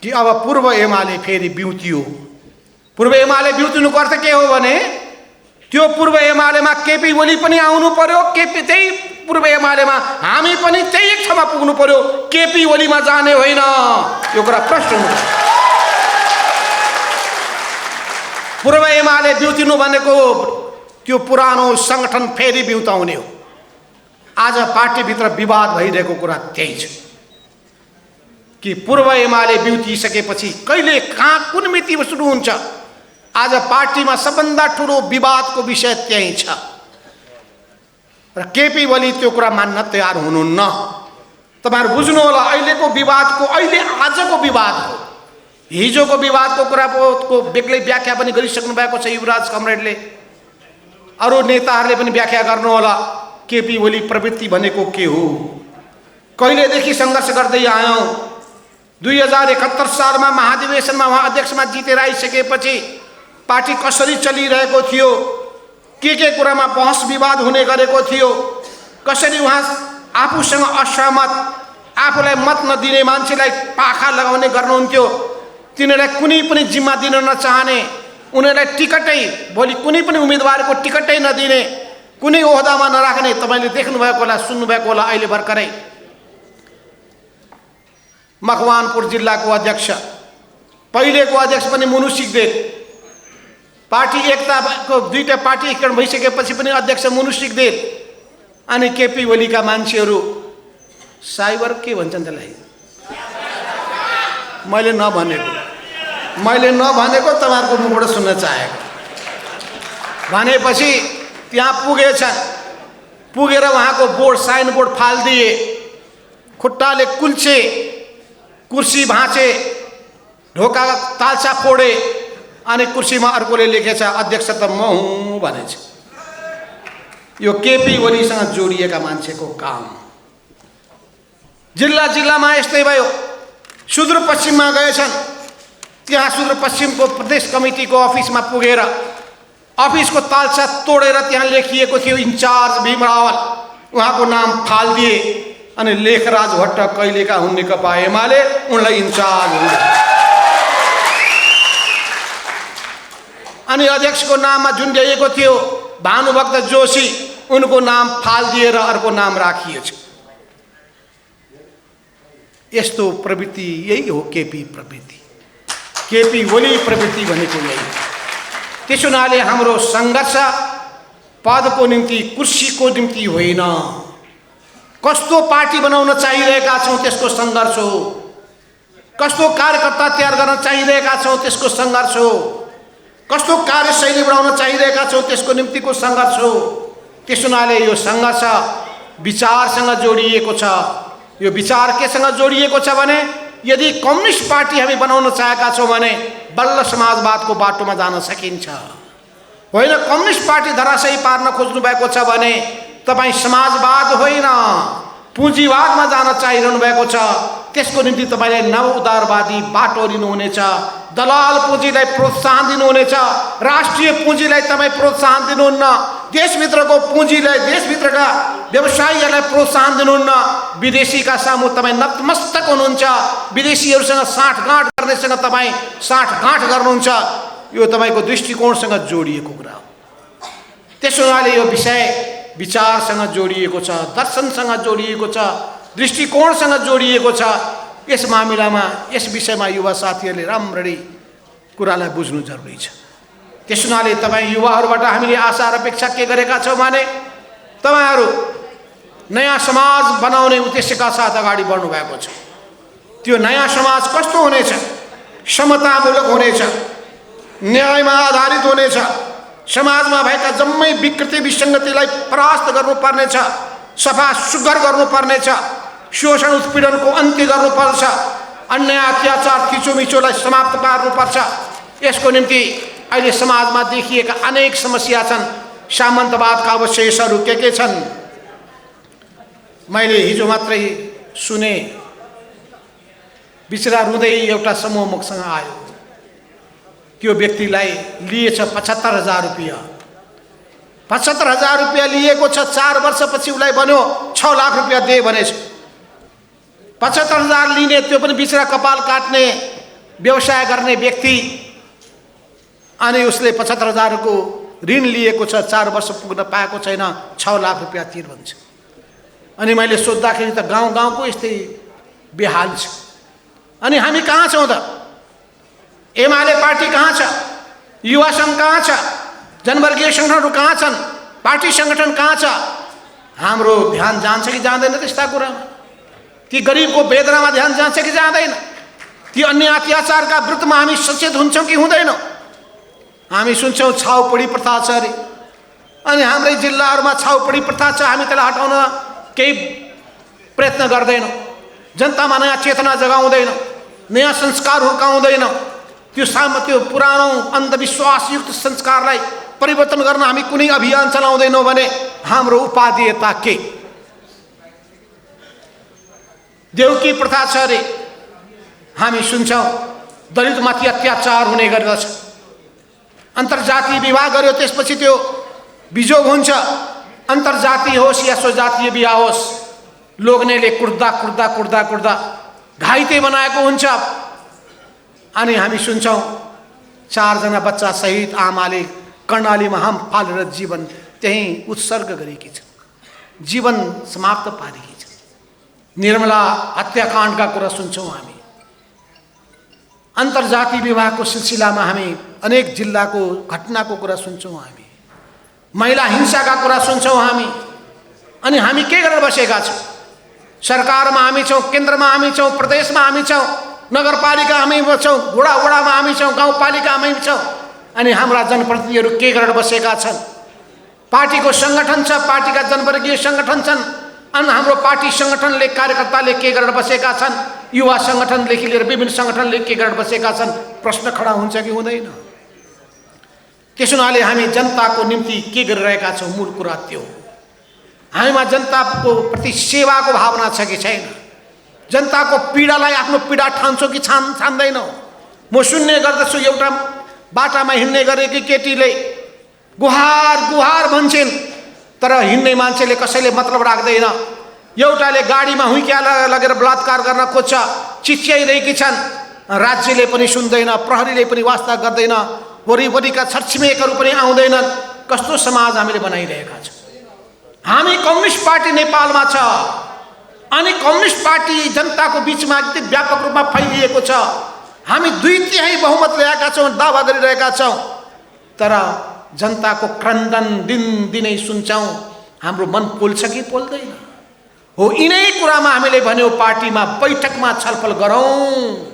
कि अब पूर्व एमाले फेरि बिउतियो। पूर्व एमाले बिउतिनुको अर्थ के हो भने त्यो पूर्व एमालेमा केपी ओली पनि आउनु पर्यो, केपी त्यही पूर्व एमालेमा हामी पनि त्यही एक ठाउँमा पुग्नु पर्यो, केपी ओलीमा जाने होइन। यो कुरा प्रश्न हुन्छ। पूर्व एमाले बिउतिनु भनेको त्यो पुरानो सङ्गठन फेरि बिउताउने हो। आज पार्टीभित्र विवाद भइरहेको कुरा त्यही छ कि पूर्व एमाले बिउतिसकेपछि कहिले कहाँ कुन मितिमा सुरु हुन्छ। आज पार्टीमा सबभन्दा ठुलो विवादको विषय त्यही छ र केपी ओली त्यो कुरा मान्न तयार हुनुहुन्न। तपाईहरु बुझ्नु होला, अहिलेको विवादको, अहिले आजको विवाद हो, हिजोको विवादको कुराको बेग्लै व्याख्या पनि गरिसक्नु भएको छ युवराज कमरेडले। अरू नेताहरूले पनि व्याख्या गर्नु होला केपी ओली प्रवृत्ति भनेको के हो। कहिलेदेखि सङ्घर्ष गर्दै आयौँ। 2071 सालमा महाधिवेशनमा उहाँ अध्यक्षमा जितेर आइसकेपछि पार्टी कसरी चलिरहेको थियो, के कुरामा बहस विवाद हुने गरेको थियो, कसरी उहाँ आफूसँग असहमत, आफूलाई मत नदिने मान्छेलाई पाखा लगाउने गर्नुहुन्थ्यो, तिनीहरूलाई कुनै पनि जिम्मा दिन नचाहने, उनीहरूलाई टिकटै भोलि कुनै पनि उम्मेदवारको टिकटै नदिने, कुनै ओहदामा नराख्ने। तपाईँले देख्नुभएको होला, सुन्नुभएको होला, अहिले भर्खरै मकवानपुर जिल्लाको अध्यक्ष, पहिलेको अध्यक्ष पनि मुनु सिगदेल, पार्टी एकताको दुईटा पार्टी एकीकरण भइसकेपछि पनि अध्यक्ष मुनु सिगदेल, अनि केपी ओलीका मान्छेहरू साइबर के भन्छन् त्यसलाई, मैले नभनेको तपाईँहरूको मुखबाट सुन्न चाहेको भनेपछि त्यहाँ पुगेछन्। पुगेर उहाँको बोर्ड साइनबोर्ड फालिदिए, खुट्टाले कुल्चे, कुर्सी भाँचे, ढोका तालसा फोडे, अनि कुर्सीमा अर्कोले लेखेछ अध्यक्ष त म हुँ भनेछ। यो केपी ओलीसँग जोडिएका मान्छेको काम। जिल्ला जिल्लामा यस्तै भयो। सुदूरपश्चिममा गएछन्, त्यहाँ सुदूरपश्चिमको प्रदेश कमिटीको अफिसमा पुगेर अफिसको तालसा तोडेर त्यहाँ लेखिएको थियो इन्चार्ज भीम रावल, उहाँको नाम फालिदिए, अनि लेखराज भट्ट कहिलेका हुन् नेकपा एमाले, उनलाई इन्चार्ज हुने। अनि अध्यक्षको नाममा झुन्ड्याइएको थियो भानुभक्त जोशी, उनको नाम फालिदिएर अर्को नाम राखिएछ। यस्तो प्रवृत्ति यही हो केपी प्रवृत्ति, केपी ओली प्रवृत्ति भनेको यही। त्यसो हुनाले हाम्रो सङ्घर्ष पदको निम्ति, कुर्सीको निम्ति होइन, कस्तो पार्टी बनाउन चाहिरहेका छौँ त्यसको सङ्घर्ष हो, कस्तो कार्यकर्ता तयार गर्न चाहिरहेका छौँ त्यसको सङ्घर्ष हो, कस्तो कार्यशैली बनाउन चाहिरहेका छौँ त्यसको निम्तिको सङ्घर्ष हो। त्यसो हुनाले यो सङ्घर्ष विचारसँग जोडिएको छ। यो विचार केसँग जोडिएको छ भने यदि कम्युनिस्ट पार्टी हामी बनाउन चाहेका छौँ भने बल्ल समाजवादको बाटोमा जान सकिन्छ। होइन कम्युनिस्ट पार्टी धराशयी पार्न खोज्नु भएको छ भने तपाईँ समाजवाद होइन पुँजीवादमा जान चाहिरहनु भएको छ। त्यसको निम्ति तपाईँले नव उदारवादी बाटो लिनुहुनेछ, दलाल पुँजीलाई प्रोत्साहन दिनुहुनेछ, राष्ट्रिय पुँजीलाई तपाईँ प्रोत्साहन दिनुहुन्न, देशभित्रको पुँजीलाई, देशभित्रका व्यवसायीहरूलाई प्रोत्साहन दिनुहुन्न, विदेशीका सामु तपाईँ नतमस्तक हुनुहुन्छ, विदेशीहरूसँग साँठगाँठ गर्नेसँग तपाईँ साँठगाँठ गर्नुहुन्छ। यो तपाईँको दृष्टिकोणसँग जोडिएको कुरा हो। त्यसो हुनाले यो विषय विचारसँग जोडिएको छ, दर्शनसँग जोडिएको छ, दृष्टिकोणसँग जोडिएको छ। यस मामिलामा, यस विषयमा युवा साथीहरूले राम्ररी कुरालाई बुझ्नु जरुरी छ। त्यसो हुनाले तपाईँ युवाहरूबाट हामीले आशा र अपेक्षा के गरेका छौँ भने तपाईँहरू नयाँ समाज बनाउने उद्देश्यका साथ अगाडि बढ्नु भएको छ। त्यो नयाँ समाज कस्तो हुनेछ? समतामूलक हुनेछ, न्यायमा आधारित हुनेछ, समाजमा भएका जम्मै विकृति विसङ्गतिलाई परास्त गर्नुपर्नेछ, सफा सुग्घर गर्नुपर्नेछ, शोषण उत्पीडनको अन्त्य गर्नुपर्छ, अन्याय अत्याचार थिचोमिचोलाई समाप्त पार्नुपर्छ। यसको निम्ति अहिले समाजमा देखिएका अनेक समस्या छन्। सामन्तवादका अवशेषहरू के छन्? मैले हिजो मात्रै सुने, बिचरा रुँदै एउटा समूह मुखसँग आयो। त्यो व्यक्तिलाई लिएछ 75,000 रुपियाँ। 75,000 रुपियाँ लिएको छ, 4 वर्षपछि उसलाई भन्यो 6 लाख रुपियाँ दे भनेछ। 75,000 लिने, त्यो पनि बिचरा कपाल काट्ने व्यवसाय गर्ने व्यक्ति, अनि उसले 75,000 को ऋण लिएको छ, 4 वर्ष पुग्न पाएको छैन, 6 लाख रुपियाँ तिर भन्छ। अनि मैले सोद्धाखेरि त गाउँ गाउँको यस्तै बेहाल छ। अनि हामी कहाँ छौँ त? एमाले पार्टी कहाँ छ? युवा सङ्घ कहाँ छ? जनवर्गीय सङ्गठनहरू कहाँ छन्? पार्टी सङ्गठन कहाँ छ? हाम्रो ध्यान जान्छ कि जाँदैन त्यस्ता कुरामा? ती गरिबको वेदनामा ध्यान जान्छ कि जाँदैन? ती अन्य अत्याचारका विरुद्धमा हामी सचेत हुन्छौँ कि हुँदैनौँ? हामी सुन्छौँ छाउपडी प्रथा छ अरे, अनि हाम्रै जिल्लाहरूमा छाउपडी प्रथा छ, हामी त्यसलाई हटाउन केही प्रयत्न गर्दैनौँ। जनतामा नयाँ चेतना जगाउँदैनौँ, नयाँ संस्कार हुर्काउँदैनौँ। त्यो पुरानो अन्धविश्वासयुक्त संस्कारलाई परिवर्तन गर्न हामी कुनै अभियान चलाउँदैनौँ भने हाम्रो उपादेयता के? देउकी प्रथा छ अरे, हामी सुन्छौँ दलितमाथि अत्याचार हुने गर्दछ, अन्तर्जातीय विवाह गर्यो, त्यसपछि त्यो बिजोग हुन्छ। अन्तर्जातीय होस् या स्वजातीय विवाह होस्, लोग्नेले कुर्दा कुर्दा कुर्दा कुर्दा घाइते बनाएको हुन्छ। अनि हामी सुन्छौँ 4 जना बच्चा सहित आमाले कर्णालीमा हम पालेर जीवन त्यही उत्सर्ग गरेकी छ, जीवन समाप्त पारेकी छ। निर्मला हत्याकाण्डका कुरा सुन्छौँ हामी। अन्तर्जातीय विवाहको सिलसिलामा हामी अनेक जिल्लाको घटनाको कुरा सुन्छौँ हामी। महिला हिंसाका कुरा सुन्छौँ हामी। अनि हामी के गरेर बसेका छौँ? सरकारमा हामी छौँ, केन्द्रमा हामी छौँ, प्रदेशमा हामी छौँ, नगरपालिका हामी छौँ, वडामा हामी छौँ, गाउँपालिका हामी छौँ। अनि हाम्रा जनप्रतिनिधिहरू के गरेर बसेका छन्? पार्टीको सङ्गठन छ, पार्टीका जनवर्गीय सङ्गठन छन्। अनि हाम्रो पार्टी सङ्गठनले, कार्यकर्ताले के गरेर बसेका छन्? युवा सङ्गठनदेखि लिएर विभिन्न सङ्गठनले के गरेर बसेका छन्? प्रश्न खडा हुन्छ कि हुँदैन? त्यसो हुनाले हामी जनताको निम्ति के गरिरहेका छौँ? मूल कुरा त्यो हो। हामीमा जनताको प्रति सेवाको भावना छ कि छैन? जनताको पीडालाई आफ्नो पीडा ठान्छौँ कि छान्दैनौँ? म सुन्ने गर्दछु, एउटा बाटामा हिँड्ने गरेकी केटीले गुहार गुहार भन्छन्, तर हिँड्ने मान्छेले कसैले मतलब राख्दैन। एउटाले गाडीमा हुइक्या लगेर बलात्कार गर्न खोज्छ, चिच्याइरहेकी छन्। राज्यले पनि सुन्दैन, प्रहरीले पनि वास्ता गर्दैन, वरिपरिका छरछिमेकहरू पनि आउँदैनन्। कस्तो समाज हामीले बनाइरहेका छौँ? हामी कम्युनिस्ट पार्टी नेपालमा छ, अनि कम्युनिस्ट पार्टी जनताको बिचमा यति व्यापक रूपमा फैलिएको छ। हामी 2/3 बहुमत ल्याएका छौँ, दावा गरिरहेका छौँ, तर जनताको क्रन्दन दिनदिनै सुन्छौँ। हाम्रो मन पोल्छ कि पोल्दैन? हो, यिनै कुरामा हामीले भन्यो पार्टीमा बैठकमा छलफल गरौँ,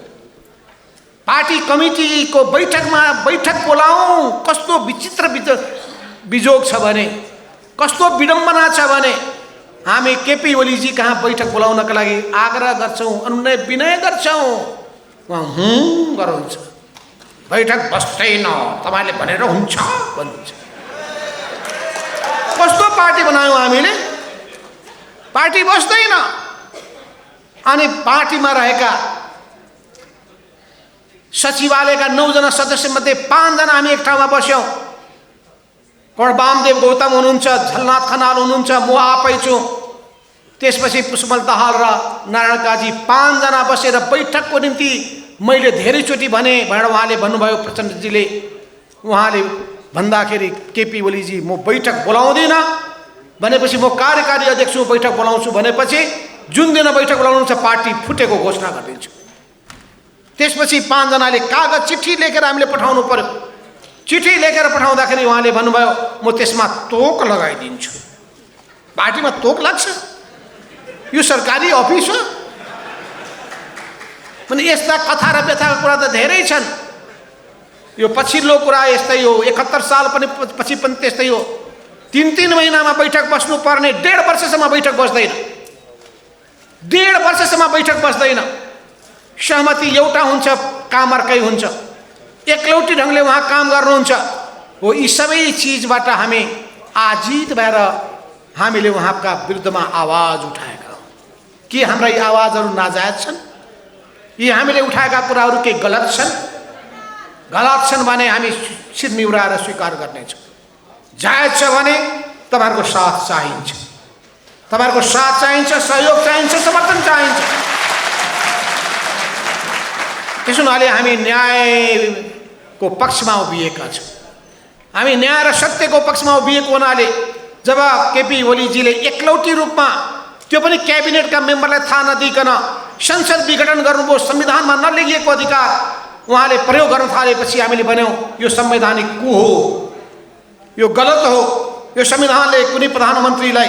पार्टी कमिटीको बैठकमा बैठक बोलाउँ। कस्तो विचित्र बिजोग छ भने, कस्तो विडम्बना छ भने, हामी केपी ओलीजी कहाँ बैठक बोलाउनका लागि आग्रह गर्छौँ, अनुनय विनय गर्छौँ, उहाँ गराउँछ, बैठक बस्दैन, तपाईँले भनेर हुन्छ भन्नुहुन्छ। कस्तो पार्टी बनायौँ हामीले? पार्टी बस्दैन। अनि पार्टीमा रहेका सचिवालयका 9 जना सदस्यमध्ये 5 जना हामी एक ठाउँमा बस्यौँ। वामदेव गौतम हुनुहुन्छ, झलनाथ खनाल हुनुहुन्छ, म आफै छु, त्यसपछि पुष्पल दाहाल र नारायण काजी 5 जना बसेर बैठकको निम्ति मैले धेरैचोटि भने भनेर उहाँले भन्नुभयो, प्रचण्डजीले। उहाँले भन्दाखेरि केपी ओलीजी म बैठक बोलाउँदिनँ भनेपछि म कार्यकारी अध्यक्ष बैठक बोलाउँछु भनेपछि जुन दिन बैठक बोलाउनुहुन्छ पार्टी फुटेको घोषणा गरिदिन्छु। त्यसपछि 5 जनाले कागज चिठी लेखेर हामीले पठाउनु पर्यो। चिठी लेखेर पठाउँदाखेरि उहाँले भन्नुभयो म त्यसमा तोक लगाइदिन्छु। पार्टीमा तोक लाग्छ? यो सरकारी अफिस हो? भने यस्ता कथा र व्यथाका कुरा त धेरै छन्। यो पछिल्लो कुरा यस्तै हो, 71 साल पनि पछि पनि त्यस्तै हो। 3-3 महिनामा बैठक बस्नु पर्ने, 1.5 वर्षसम्म बैठक बस्दैन, 1.5 वर्षसम्म बैठक बस्दैन। सहमति एउटा हुन्छ, काम अर्कै हुन्छ, एकलौटी ढङ्गले उहाँ काम गर्नुहुन्छ। हो, यी सबै चिजबाट हामी आजित भएर हामीले उहाँका विरुद्धमा आवाज उठाएका हौँ। के हाम्रा यी आवाजहरू नाजायज छन्? यी हामीले उठाएका कुराहरू के गलत छन्? गलत छन् भने हामी सिर निहुराएर स्वीकार गर्नेछौँ। जायज छ भने तपाईँहरूको साथ चाहिन्छ, तपाईँहरूको साथ चाहिन्छ, सहयोग चाहिन्छ, समर्थन चाहिन्छ। त्यसो हुनाले हामी न्यायको पक्षमा उभिएका छौँ। हामी न्याय र सत्यको पक्षमा उभिएको हुनाले जब केपी ओलीजीले एकलौटी रूपमा, त्यो पनि क्याबिनेटका मेम्बरलाई थाहा नदिइकन संसद विघटन गर्नुभयो, संविधानमा नलेखिएको अधिकार उहाँले प्रयोग गर्न थालेपछि हामीले भन्यौँ यो संवैधानिक कु हो, यो गलत हो। यो संविधानले कुनै प्रधानमन्त्रीलाई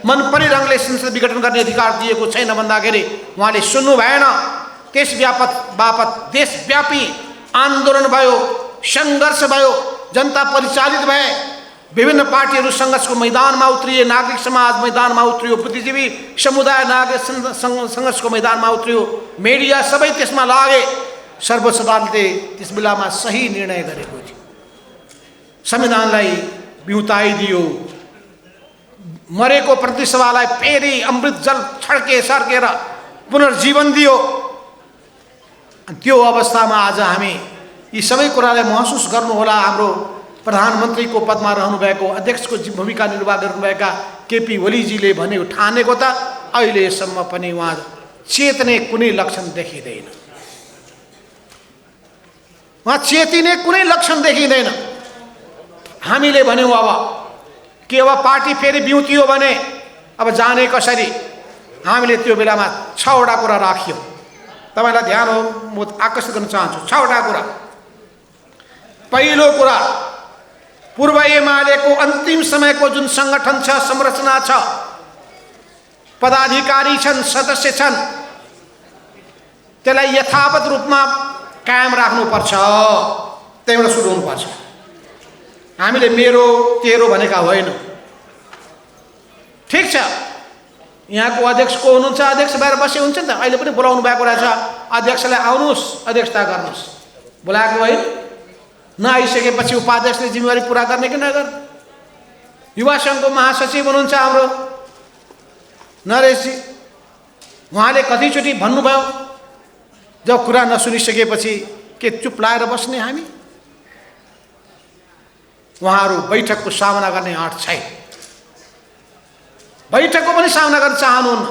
मन परी ढङ्गले संसद विघटन गर्ने अधिकार दिएको छैन भन्दाखेरि उहाँले सुन्नु भएन। त्यस बापत देशव्यापी आन्दोलन भयो, सङ्घर्ष भयो, जनता परिचालित भए, विभिन्न पार्टीहरू सङ्घर्षको मैदानमा उत्रिए, नागरिक समाज मैदानमा उत्रियो, बुद्धिजीवी समुदाय नागरिक सङ्घर्षको मैदानमा उत्रियो, मिडिया सबै त्यसमा लागे। सर्वोच्च अदालतले त्यस बेलामा सही निर्णय गरेको थियो, संविधानलाई बिउताइदियो, मरेको प्रतिनिधि सभालाई फेरि अमृत जल छड्के सर्केर पुनर्जीवन दियो। त्यो अवस्थामा आज हामी यी सबै कुरालाई महसुस गर्नुहोला। हाम्रो प्रधानमन्त्रीको पदमा रहनुभएको अध्यक्षको भूमिका निर्वाह गर्नुभएका केपी ओलीजीले भनेको ठानेको त अहिलेसम्म पनि उहाँ चेतने कुनै लक्षण देखिँदैन। उहाँ चेतिने कुनै लक्षण देखिँदैन। हामीले भन्यौँ अब के अब पार्टी फेरि बिउतियो भने अब जाने कसरी? हामीले त्यो बेलामा 6 वटा कुरा राख्यौँ। तपाईँलाई ध्यान हो, म आकर्षित गर्न चाहन्छु। 6 वटा कुरा। पहिलो कुरा, पूर्व एमालेको अन्तिम समयको जुन सङ्गठन छ, संरचना छ, पदाधिकारी छन्, सदस्य छन्, त्यसलाई यथावत रूपमा कायम राख्नुपर्छ। त्यहीबाट सुरु हुनुपर्छ। हामीले मेरो तेरो भनेका होइनौँ। ठिक छ, यहाँको अध्यक्ष को हुनुहुन्छ? अध्यक्ष बाहिर बसे हुन्छ नि त। अहिले पनि बोलाउनु भएको रहेछ, अध्यक्षलाई आउनुहोस्, अध्यक्षता गर्नुहोस्। बोलाएको होइन? नआइसकेपछि उपाध्यक्षले जिम्मेवारी पुरा गर्ने कि नगर्ने? युवा सङ्घको महासचिव हुनुहुन्छ हाम्रो नरेशजी, उहाँले कतिचोटि भन्नुभयो, जब कुरा नसुनिसकेपछि के चुप लाएर बस्ने हामी? उहाँहरू बैठकको सामना गर्ने आँट छैन, बैठकको पनि सामना गर्न चाहनुहुन्न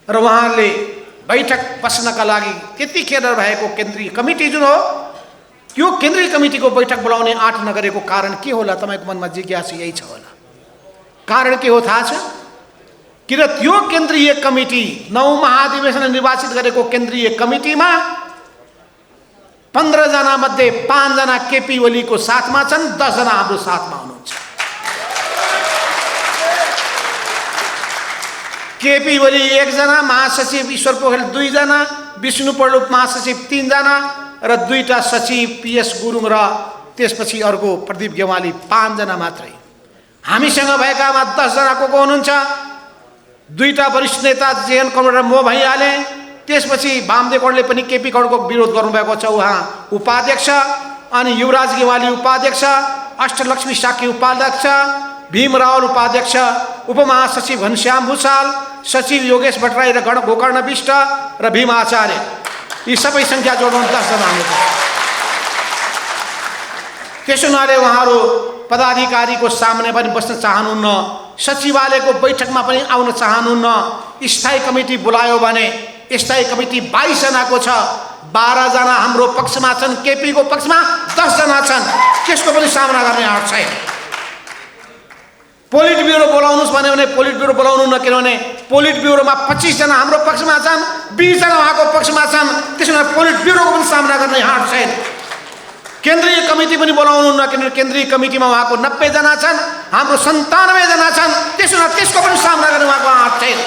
र उहाँहरूले बैठक बस्नका लागि त्यतिखेर भएको केन्द्रीय कमिटी जुन हो, त्यो केन्द्रीय कमिटीको बैठक बोलाउने आँट नगरेको कारण के होला? तपाईँको मनमा जिज्ञासा यही छ होला। कारण के हो थाहा छ? किन त्यो केन्द्रीय कमिटी 9 महाधिवेशन निर्वाचित गरेको केन्द्रीय कमिटीमा 15 जना मध्ये 5 जना केपी ओलीको साथमा छन्, 10 जना हाम्रो साथमा हुनुहुन्छ। केपी ओली 1 जना, महासचिव ईश्वर पोखरेल 2 जना, विष्णु पढ्लुप महासचिव 3 जना र 2टा सचिव पीएस गुरुङ र त्यसपछि अर्को प्रदीप गेवाली 5 जना मात्रै। हामीसँग भएकामा 10 जना को हुनुहुन्छ? 2टा वरिष्ठ नेता जेएन कमरेड र म भइहाले। त्यसपछि वामदेव कौडले पनि केपी कौडको विरोध गर्नुभएको छ, उहाँ उपाध्यक्ष। अनि युवराज गेवाली उपाध्यक्ष, अष्टलक्ष्मी साकी उपाध्यक्ष, भीम रावल उपाध्यक्ष, उपमहासचिव घनश्याम भूषाल, सचिव योगेश भट्टराई र गोकर्ण विष्ट र भीम आचार्य। यी सबै सङ्ख्या जोड्नु 10 जना हुनुहुन्छ। त्यसो हुनाले उहाँहरू पदाधिकारीको सामने पनि बस्न चाहनुहुन्न, सचिवालयको बैठकमा पनि आउन चाहनुहुन्न। स्थायी कमिटी बोलायो भने स्थायी कमिटी 22 जनाको छ, 12 जना हाम्रो पक्षमा छन्, केपीको पक्षमा 10 जना छन्। त्यसको पनि सामना गर्ने आँट छैन। पोलिट ब्युरो बोलाउनुहोस् भन्यो भने पोलिट ब्युरो बोलाउनु न, किनभने पोलिट ब्युरोमा 25 जना हाम्रो पक्षमा छन्, 20 जना उहाँको पक्षमा छन्। त्यसो भए पोलिट ब्युरोको पनि सामना गर्ने आँट छैन। केन्द्रीय कमिटी पनि बोलाउनु न, किनभने केन्द्रीय कमिटीमा उहाँको 90 जना छन्, हाम्रो 97 जना छन्। त्यसो भए त्यसको पनि सामना गर्ने उहाँको आँट छैन।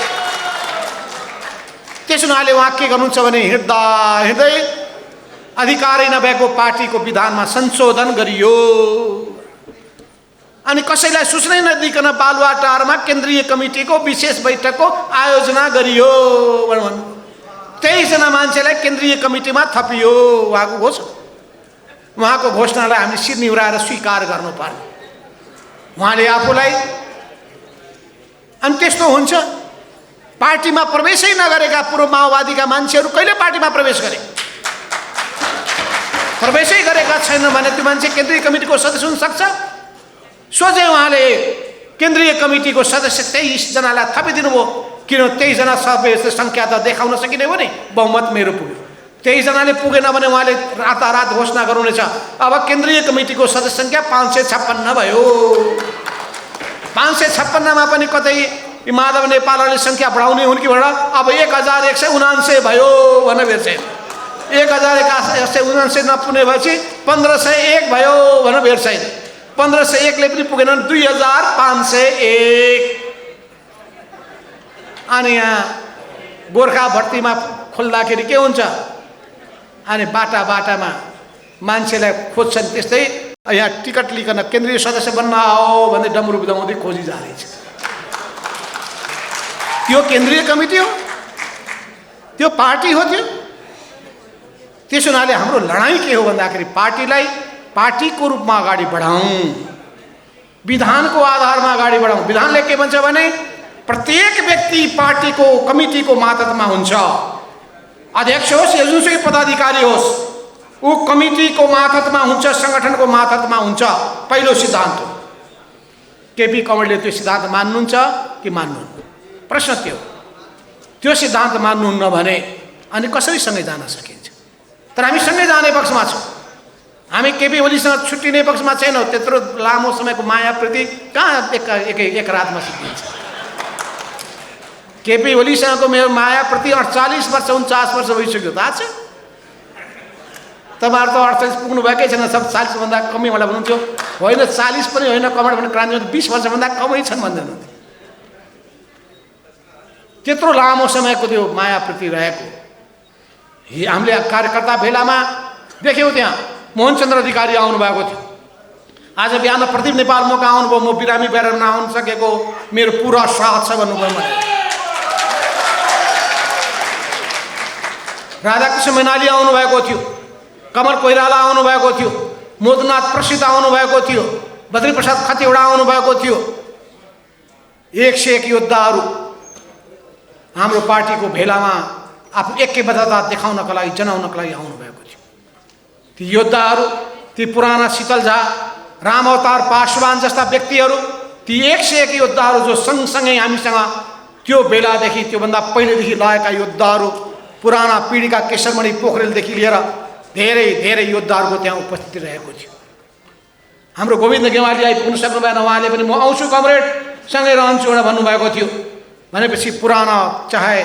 त्यसो हुनाले उहाँ के गर्नुहुन्छ भने हिँड्दा हिँड्दै अधिकारै नभएको पार्टीको विधानमा संशोधन गरियो अनि कसैलाई सूचना नदिकन बालुवाटारमा केन्द्रीय कमिटीको विशेष बैठकको आयोजना गरियो। 23 जना मान्छेलाई केन्द्रीय कमिटीमा थपियो। उहाँको घोषणालाई हामीले शिर निहुराएर स्वीकार गर्नुपर्ने। उहाँले आफूलाई अनि त्यस्तो हुन्छ, पार्टीमा प्रवेशै नगरेका पूर्व माओवादीका मान्छेहरू कहिले पार्टीमा प्रवेश गरे? प्रवेशै गरेका छैन भने त्यो मान्छे केन्द्रीय कमिटीको सदस्य हुन सक्छ? सोझै उहाँले केन्द्रीय कमिटीको सदस्य 23 जनालाई थपिदिनु भयो। किन 23 जना सदस्य सङ्ख्या त देखाउन सकिने हो नि, बहुमत मेरो पुग्यो। 23 जनाले पुगेन भने उहाँले रातारात घोषणा गर्नुहुनेछ, अब केन्द्रीय कमिटीको सदस्य सङ्ख्या 556 भयो। 556 मा पनि कतै माधव नेपालले सङ्ख्या बढाउने हुन् कि अब 1179 भयो भन्न भेट्छ। 1179 नपुग्ने भएपछि 1501 भयो भन्न भेट्छ। 1501 ले पनि पुगेन, 2501। अनि यहाँ गोर्खा भर्तीमा खोल्दाखेरि के हुन्छ? अनि बाटा बाटामा मान्छेलाई खोज्छन्। त्यस्तै यहाँ टिकट लिकन केन्द्रीय सदस्य बन्न आओ भन्दै डमरु बुझाउँदै खोजी जाँदैछ। त्यो केन्द्रीय कमिटी हो? त्यो पार्टी हो? त्यसो हुनाले हाम्रो लडाइँ के हो भन्दाखेरि पार्टीलाई पार्टीको रूपमा अगाडि बढाउँ, विधानको आधारमा अगाडि बढाउँ। विधानले के भन्छ भने प्रत्येक व्यक्ति पार्टीको कमिटीको मातहतमा हुन्छ। अध्यक्ष होस् या जुनसुकै पदाधिकारी होस्, ऊ कमिटीको मातहतमा हुन्छ, संगठनको मातहतमा हुन्छ। पहिलो सिद्धान्त हो। केपी कमरेडले त्यो सिद्धान्त मान्नुहुन्छ कि मान्नुहुन्न? प्रश्न त्यो सिद्धान्त मान्नुहुन्न भने अनि कसरी सँगै जान सकिन्छ? तर हामी सँगै जाने पक्षमा छौँ। हामी केपी ओलीसँग छुट्टिने पक्षमा छैनौँ। त्यत्रो लामो समयको माया प्रीति कहाँ एक रातमा सिद्धिन्छ? केपी ओलीसँगको मेरो माया प्रति 48 वर्ष 49 वर्ष भइसक्यो, थाहा छ? तपाईँहरू त 48 पुग्नु भएकै छैन, सब 40 भन्दा कमै मलाई भन्नुहुन्थ्यो। होइन 40 पनि होइन, कमरेड भने क्रान्ति 20 वर्षभन्दा कमै छन् भन्दै हुनुहुन्थ्यो। त्यत्रो लामो समयको त्यो माया प्रति रहेको हामीले कार्यकर्ता भेलामा देख्यौँ। त्यहाँ मोहनचन्द्र अधिकारी आउनुभएको थियो। आज बिहान प्रदीप नेपाल मका आउनुभयो। म बिरामी भएर नआउन सकेको, मेरो पुरा साथ छ भन्नुभयो। मलाई राधाकृष्ण मैनाली आउनुभएको थियो, कमल कोइराला आउनुभएको थियो, मोदनाथ प्रसिद्ध आउनुभएको थियो, बद्रीप्रसाद खतिवडा आउनुभएको थियो। 101 योद्धाहरू हाम्रो पार्टीको भेलामा आफू एकैबद्धता देखाउनका लागि, जनाउनका लागि आउनुभएको थियो। ती योद्धाहरू, ती पुराना शीतल झा, राम अवतार पासवान जस्ता व्यक्तिहरू, ती 101 योद्धाहरू जो सँगसँगै हामीसँग त्यो बेलादेखि, त्योभन्दा पहिलेदेखि लागेका योद्धाहरू, पुराना पिँढीका केशरमणि पोखरेलदेखि लिएर धेरै धेरै योद्धाहरूको त्यहाँ उपस्थिति रहेको थियो। हाम्रो गोविन्द गेवाली आइपुग्नु सक्नु भएन। उहाँले पनि म आउँछु कमरेड, सँगै रहन्छु भनेर भन्नुभएको थियो। भनेपछि पुराना चाहे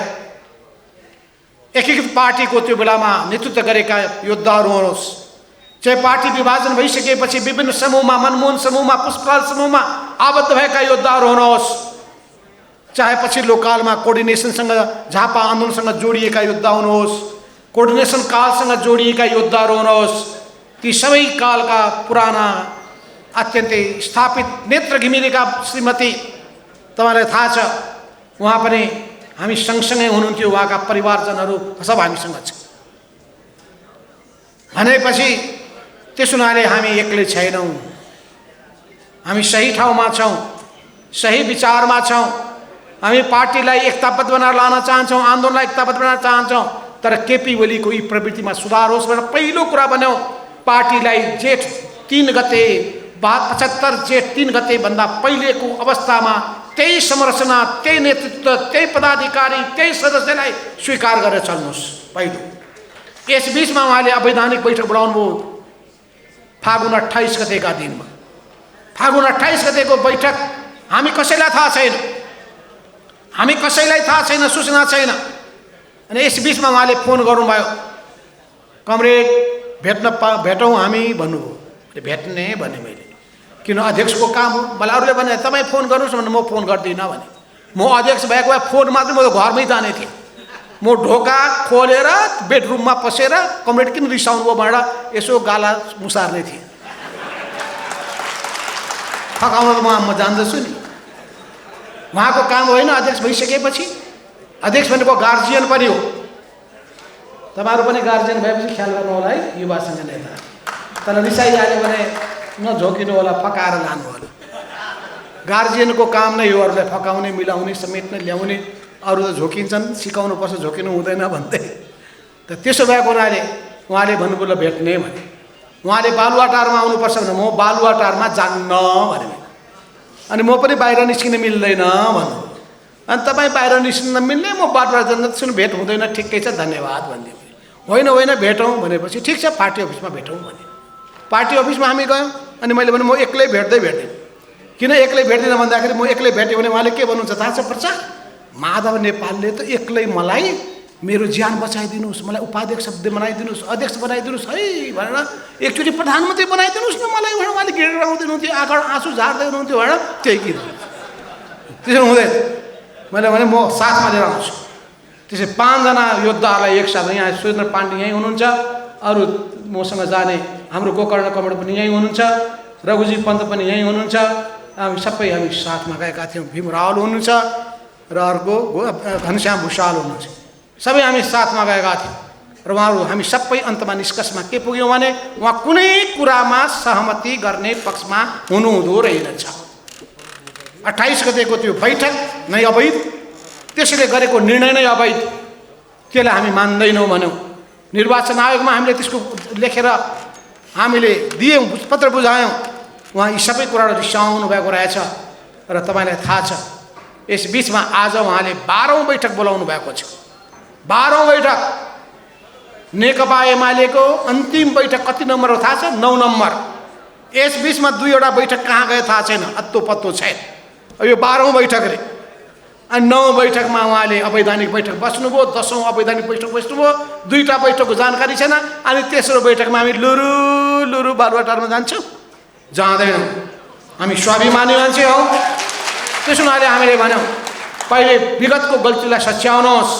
एकीकृत पार्टीको त्यो बेलामा नेतृत्व गरेका योद्धाहरू होस्, चाहे पार्टी विभाजन भइसकेपछि विभिन्न समूहमा, मनमोहन समूहमा, पुष्पलाल समूहमा आबद्ध भएका योद्धाहरू हुनुहोस्, चाहे पछिल्लो कालमा कोर्डिनेसनसँग, झापा आन्दोलनसँग जोडिएका योद्धा हुनुहोस्, कोर्डिनेसन कालसँग जोडिएका योद्धाहरू हुनुहोस्, ती सबै कालका पुराना अत्यन्तै स्थापित नेत्र घिमिरेका श्रीमती, तपाईँलाई थाहा छ उहाँ पनि हामी सँगसँगै हुनुहुन्थ्यो। उहाँका परिवारजनहरू सब हामीसँग छ। भनेपछि त्यसो हुनाले हामी एक्लै छैनौँ। हामी सही ठाउँमा छौँ, सही विचारमा छौँ। हामी पार्टीलाई एकताबद्ध बनाएर लान चाहन्छौँ, आन्दोलनलाई एकताबद्ध बनाउन चाहन्छौँ। तर केपी ओलीको यी प्रवृत्तिमा सुधार होस् भनेर पहिलो कुरा भन्यौँ। पार्टीलाई जेठ 3 गते 75 जेठ 3 गते भन्दा पहिलेको अवस्थामा त्यही संरचना, त्यही नेतृत्व, त्यही पदाधिकारी, त्यही सदस्यलाई स्वीकार गरेर चल्नुहोस् पहिलो। यस बिचमा उहाँले अवैधानिक बैठक बोलाउनु भयो फागुन 28 गतेका दिनमा। फागुन 28 गतेको बैठक हामी कसैलाई थाहा छैन, हामी कसैलाई थाहा छैन, सूचना छैन। अनि यस बिचमा उहाँले फोन गर्नुभयो, कमरेड भेटौँ हामी भन्नुभयो। भेट्ने भने मैले, किन अध्यक्षको काम हो। मलाई अरूले भने तपाईँ फोन गर्नुहोस् भने म फोन गर्दिनँ भने। म अध्यक्ष भएको भए फोन मात्रै, म त घरमै जाने थिएँ। म ढोका खोलेर बेडरुममा पसेर कमरेड किन रिसाउनु भयो भनेर यसो गाला मुसार्ने थिएँ। फकाउन त म जान्दछु नि, उहाँको काम होइन। अध्यक्ष भइसकेपछि अध्यक्ष भनेको गार्जियन पनि हो। तपाईँहरू पनि गार्जियन भएपछि ख्याल गर्नु होला है युवा सङ्घ नेता। तर रिसाइहाल्यो भने नझोकिनु होला, फकाएर लानु होला। गार्जियनको काम नै हो अरूलाई फकाउने, मिलाउने, समेट्ने, ल्याउने। अरू त झोकिन्छन्, सिकाउनु पर्छ, झोकिनु हुँदैन भन्दै। त त्यसो भएको हुनाले उहाँले भन्नुभयो भेट्ने भने। उहाँले बालुवाटारमा आउनुपर्छ भने म बालुवाटारमा जान्न भने। अनि म पनि बाहिर निस्किन मिल्दैन भन्नु। अनि तपाईँ बाहिर निस्किन मिल्ने, म बाटोबाट जान्न, सुन भेट हुँदैन, ठिकै छ धन्यवाद भनिदियो। होइन होइन भेटौँ भनेपछि ठिक छ पार्टी अफिसमा भेटौँ भने। पार्टी अफिसमा हामी गयौँ। अनि मैले भने म एक्लै भेट्दैन। किन एक्लै भेट्दिनँ भन्दाखेरि म एक्लै भेटेँ भने उहाँले के भन्नुहुन्छ थाहा छ प्रचार? माधव नेपालले त एक्लै मलाई मेरो ज्यान बचाइदिनुहोस्, मलाई उपाध्यक्ष बनाइदिनुहोस्, अध्यक्ष बनाइदिनुहोस् है भनेर, एकचोटि प्रधानमन्त्री बनाइदिनुहोस् न मलाई भनेर उहाँले गिरेर आउँदै हुनुहुन्थ्यो, आँखा आँसु झार्दै हुनुहुन्थ्यो भनेर। त्यही गीत त्यसो हुँदैन। मैले भने म साथमा लिएर आउँछु। त्यसै 5 जना योद्धाहरूलाई एकसाथ, यहाँ सुरेन्द्र पाण्डे यहीँ हुनुहुन्छ, अरू मसँग जाने हाम्रो गोकर्ण कमरेड पनि यहीँ हुनुहुन्छ, रघुजी पन्त पनि यहीँ हुनुहुन्छ। हामी सबै हामी साथमा गएका थियौँ। भीम रावल हुनुहुन्छ र अर्को घनश्याम भुषाल हुनुहुन्छ। सबै हामी साथमा गएका थियौँ र उहाँहरू हामी सबै अन्तमा निष्कर्षमा के पुग्यौँ भने उहाँ कुनै कुरामा सहमति गर्ने पक्षमा हुनुहुँदो रहेनछ। 28 गतेको त्यो बैठक नै अवैध, त्यसैले गरेको निर्णय नै अवैध, त्यसलाई हामी मान्दैनौँ भन्यौँ। निर्वाचन आयोगमा हामीले त्यसको लेखेर हामीले दियौँ, पत्र बुझायौँ। उहाँ यी सबै कुराहरू रिसाउनु भएको रहेछ र तपाईँलाई थाहा छ यस बिचमा आज उहाँले 12औं बैठक बोलाउनु भएको छ। 12औं बैठक नेकपा एमालेको अन्तिम बैठक कति नम्बर हो थाहा छ? 9 नम्बर। यस बिचमा 2वटा बैठक कहाँ गयो थाहा छैन, अत्तो पत्तो छैन। यो 12औं बैठक रे। अनि 9औं बैठकमा उहाँले अवैधानिक बैठक बस्नुभयो, 10औं अवैधानिक बैठक बस्नुभयो, 2टा बैठकको जानकारी छैन। अनि तेस्रो बैठकमा हामी लुरु लुरु बालुवाटारमा जान्छौँ? जाँदैनौँ। हामी स्वाभिमानी मान्छे हौँ। त्यसो हुनाले हामीले भन्यौँ पहिले विगतको गल्तीलाई सच्याउनुहोस्,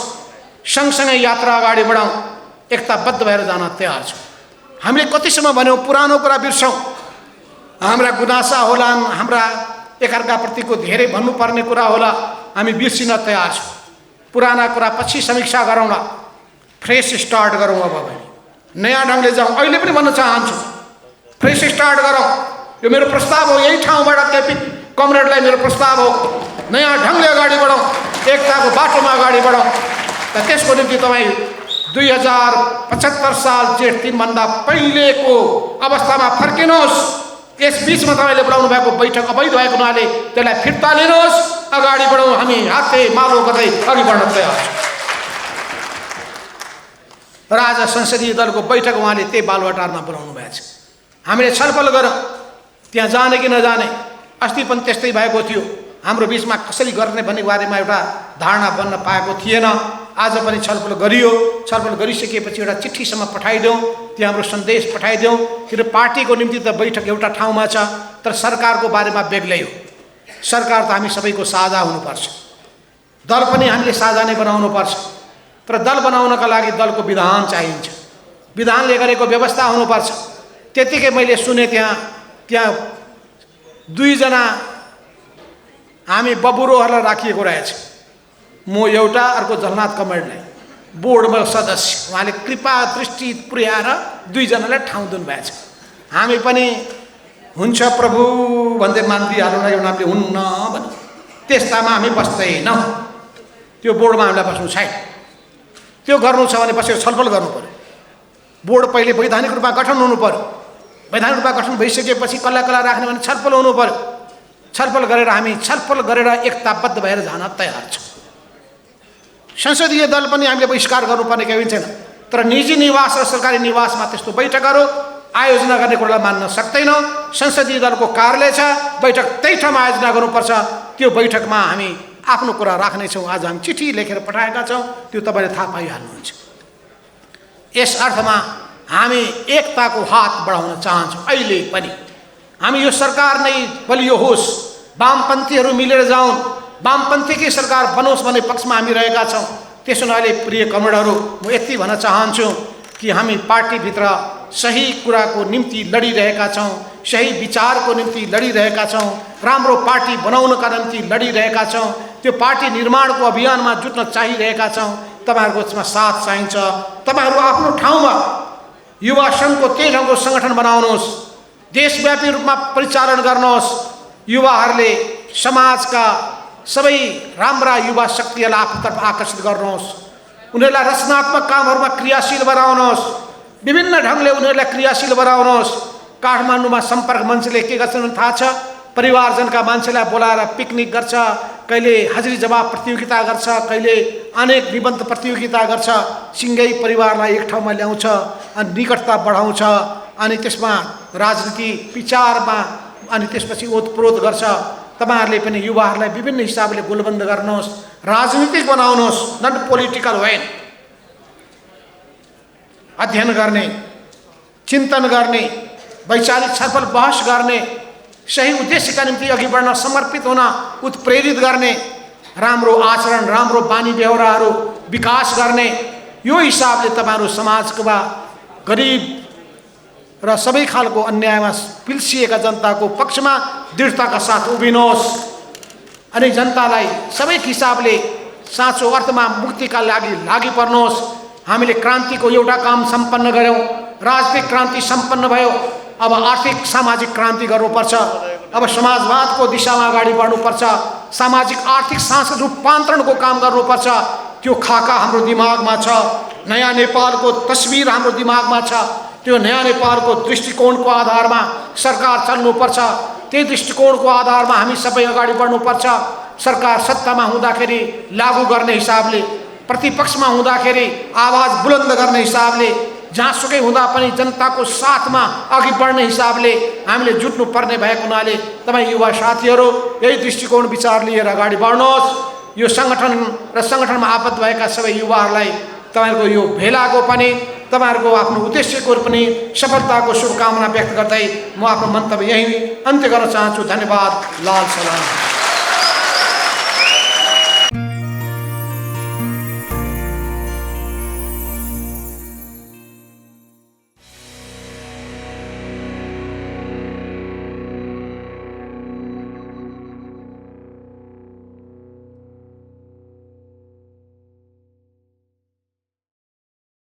सँगसँगै यात्रा अगाडि बढाउँ, एकताबद्ध भएर जान तयार छौँ। हामीले कतिसम्म भन्यौँ पुरानो कुरा बिर्सौँ, हाम्रा गुनासा होलान्, हाम्रा एकअर्काप्रतिको धेरै भन्नुपर्ने कुरा होला, हामी बिर्सिन तयार छौँ। पुराना कुरा पछि समीक्षा गरौँला, फ्रेस स्टार्ट गरौँ। अब नयाँ ढङ्गले जाउँ। अहिले पनि भन्न चाहन्छु फ्रेस स्टार्ट गरौँ। यो मेरो प्रस्ताव हो, यही ठाउँबाट केपी कमरेडलाई मेरो प्रस्ताव हो। नयाँ ढङ्गले अगाडि बढौँ, एकताको बाटोमा अगाडि बढौँ। र त्यसको निम्ति तपाईँ 2075 साल जेठ 3 भन्दा पहिलेको अवस्थामा फर्किनुहोस्। यस बिचमा तपाईँले बोलाउनु भएको बैठक अवैध भएको हुनाले त्यसलाई फिर्ता लिनुहोस्, अगाडि बढौँ। हामी हाते मालो गर्दै अघि बढ्न तयार छौँ। र आज संसदीय दलको बैठक उहाँले त्यही बालुवाटारमा बोलाउनु भएको छ। हामीले छलफल गरौँ त्यहाँ जाने कि नजाने। अस्ति पनि त्यस्तै भएको थियो, हाम्रो बिचमा कसरी गर्ने भन्ने बारेमा एउटा धारणा बन्न पाएको थिएन। आज पनि छलफल गरियो। छलफल गरिसकेपछि एउटा चिठीसम्म पठाइदेऊ, त्यहाँ हाम्रो सन्देश पठाइदेऊ। किन पार्टीको निम्ति त बैठक एउटा ठाउँमा छ, तर सरकारको बारेमा बेग्लै हो। सरकार त हामी सबैको साझा हुनुपर्छ, दल पनि हामीले साझा नै बनाउनुपर्छ। तर दल बनाउनका लागि दलको विधान चाहिन्छ, विधानले गरेको व्यवस्था हुनुपर्छ। त्यतिकै मैले सुने त्यहाँ 2 जना हामी बबुरोहरूलाई राखिएको रहेछ। म एउटा, अर्को झलनाथ कमरेडलाई बोर्डमा सदस्य। उहाँले कृपा दृष्टि पुर्याएर 2 जनालाई ठाउँ दिनुभएको छ। हामी पनि हुन्छ प्रभु भन्दै मानिदिइहाल्नु न, यो नामले हुन्न भन्नु। त्यस्तामा हामी बस्दैनौँ। त्यो बोर्डमा हामीलाई बस्नु छैन। त्यो गर्नु छ भने बसेर छलफल गर्नु पर्यो। बोर्ड पहिले वैधानिक रूपमा गठन हुनु पर्यो। वैधानिक रूपमा गठन भइसकेपछि कसलाई राख्ने भने छलफल हुनु पर्यो। छलफल गरेर हामी छलफल गरेर एकताबद्ध भएर जान तयार छौँ। संसदीय दल पनि हामीले बहिष्कार गर्नुपर्ने केही छैन, तर निजी निवास र सरकारी निवासमा त्यस्तो बैठकहरू आयोजना गर्ने कुरालाई मान्न सक्दैनौँ। संसदीय दलको कार्यालय छ, बैठक त्यही ठाउँमा आयोजना गर्नुपर्छ। त्यो बैठकमा हामी आफ्नो कुरा राख्नेछौँ। आज हामी चिठी लेखेर पठाएका छौँ, त्यो तपाईँले थाहा पाइहाल्नुहुन्छ। यस अर्थमा हामी एकताको हात बढाउन चाहन्छौँ। अहिले पनि हामी यो सरकार नै बलियो होस्, वामपन्थीहरू मिलेर जाउन्, वामपन्थीकै सरकार बनोस् भन्ने पक्षमा हामी रहेका छौँ। त्यसो हुनाले प्रिय कमरेडहरू, म यति भन्न चाहन्छु कि हामी पार्टीभित्र सही कुराको निम्ति लडिरहेका छौँ, सही विचारको निम्ति लडिरहेका छौँ, राम्रो पार्टी बनाउनका निम्ति लडिरहेका छौँ। त्यो पार्टी निर्माणको अभियानमा जुट्न चाहिरहेका छौँ। तपाईँहरूको साथ चाहिन्छ। तपाईँहरू आफ्नो ठाउँमा युवा सङ्घको त्यही ठाउँको सङ्गठन बनाउनुहोस्, देशव्यापी रूपमा परिचालन गर्नुहोस्। युवाहरूले समाजका सबै राम्रा युवा शक्तिहरूलाई आफूतर्फ आकर्षित गर्नुहोस्। उनीहरूलाई रचनात्मक कामहरूमा क्रियाशील बनाउनुहोस्। विभिन्न ढङ्गले उनीहरूलाई क्रियाशील बनाउनुहोस्। काठमाडौँमा सम्पर्क मञ्चले के गर्छन् थाहा छ? परिवारजनका मान्छेलाई बोलाएर पिकनिक गर्छ, कहिले हाजिरी जवाब प्रतियोगिता गर्छ, कहिले अनेक निबन्ध प्रतियोगिता गर्छ। सिँगै परिवारलाई एक ठाउँमा ल्याउँछ अनि निकटता बढाउँछ। अनि त्यसमा राजनीति विचारमा अनि त्यसपछि ओतप्रोत गर्छ। तपाईँहरूले पनि युवाहरूलाई विभिन्न हिसाबले गोलबन्द गर्नुहोस्, राजनीतिक बनाउनुहोस्, नट पोलिटिकल होइन। अध्ययन गर्ने, चिन्तन गर्ने, वैचारिक छलफल बहस गर्ने, सही उद्देश्यका निम्ति अघि बढ्न समर्पित हुन उत्प्रेरित गर्ने, राम्रो आचरण, राम्रो बानी व्यवहारहरू विकास गर्ने। यो हिसाबले तपाईँहरू समाजका गरिब र सबै खालको अन्यायमा पिल्सिएका जनताको पक्षमा दृढताका साथ उभिनुहोस् अनि जनतालाई सबै हिसाबले साँचो अर्थमा मुक्तिका लागि पर्नुहोस्। हामीले क्रान्तिको एउटा काम सम्पन्न गऱ्यौँ, राजनीतिक क्रान्ति सम्पन्न भयो। अब आर्थिक सामाजिक क्रान्ति गर्नुपर्छ। अब समाजवादको दिशामा अगाडि बढ्नुपर्छ। सामाजिक आर्थिक सांस्कृतिक रूपान्तरणको काम गर्नुपर्छ। त्यो खाका हाम्रो दिमागमा छ। नयाँ नेपालको तस्बिर हाम्रो दिमागमा छ। त्यो नयाँ नेपालको दृष्टिकोणको आधारमा सरकार चल्नुपर्छ। त्यही दृष्टिकोणको आधारमा हामी सबै अगाडि बढ्नुपर्छ। सरकार सत्तामा हुँदाखेरि लागू गर्ने हिसाबले, प्रतिपक्षमा हुँदाखेरि आवाज बुलन्द गर्ने हिसाबले, जहाँसुकै हुँदा पनि जनताको साथमा अघि बढ्ने हिसाबले हामीले जुट्नु पर्ने भएको हुनाले तपाईँ युवा साथीहरू यही दृष्टिकोण विचार लिएर अगाडि बढ्नुहोस्। यो सङ्गठन र सङ्गठनमा आबद्ध भएका सबै युवाहरूलाई तपाईहरुको यो भेलाको पनि, तपाईहरुको आफ्नो उद्देश्यको पनि सफलताको शुभकामना व्यक्त गर्दै म आफ्नो मन्तव्य यही अन्त्य गर्न चाहन्छु। धन्यवाद। लाल सलाम।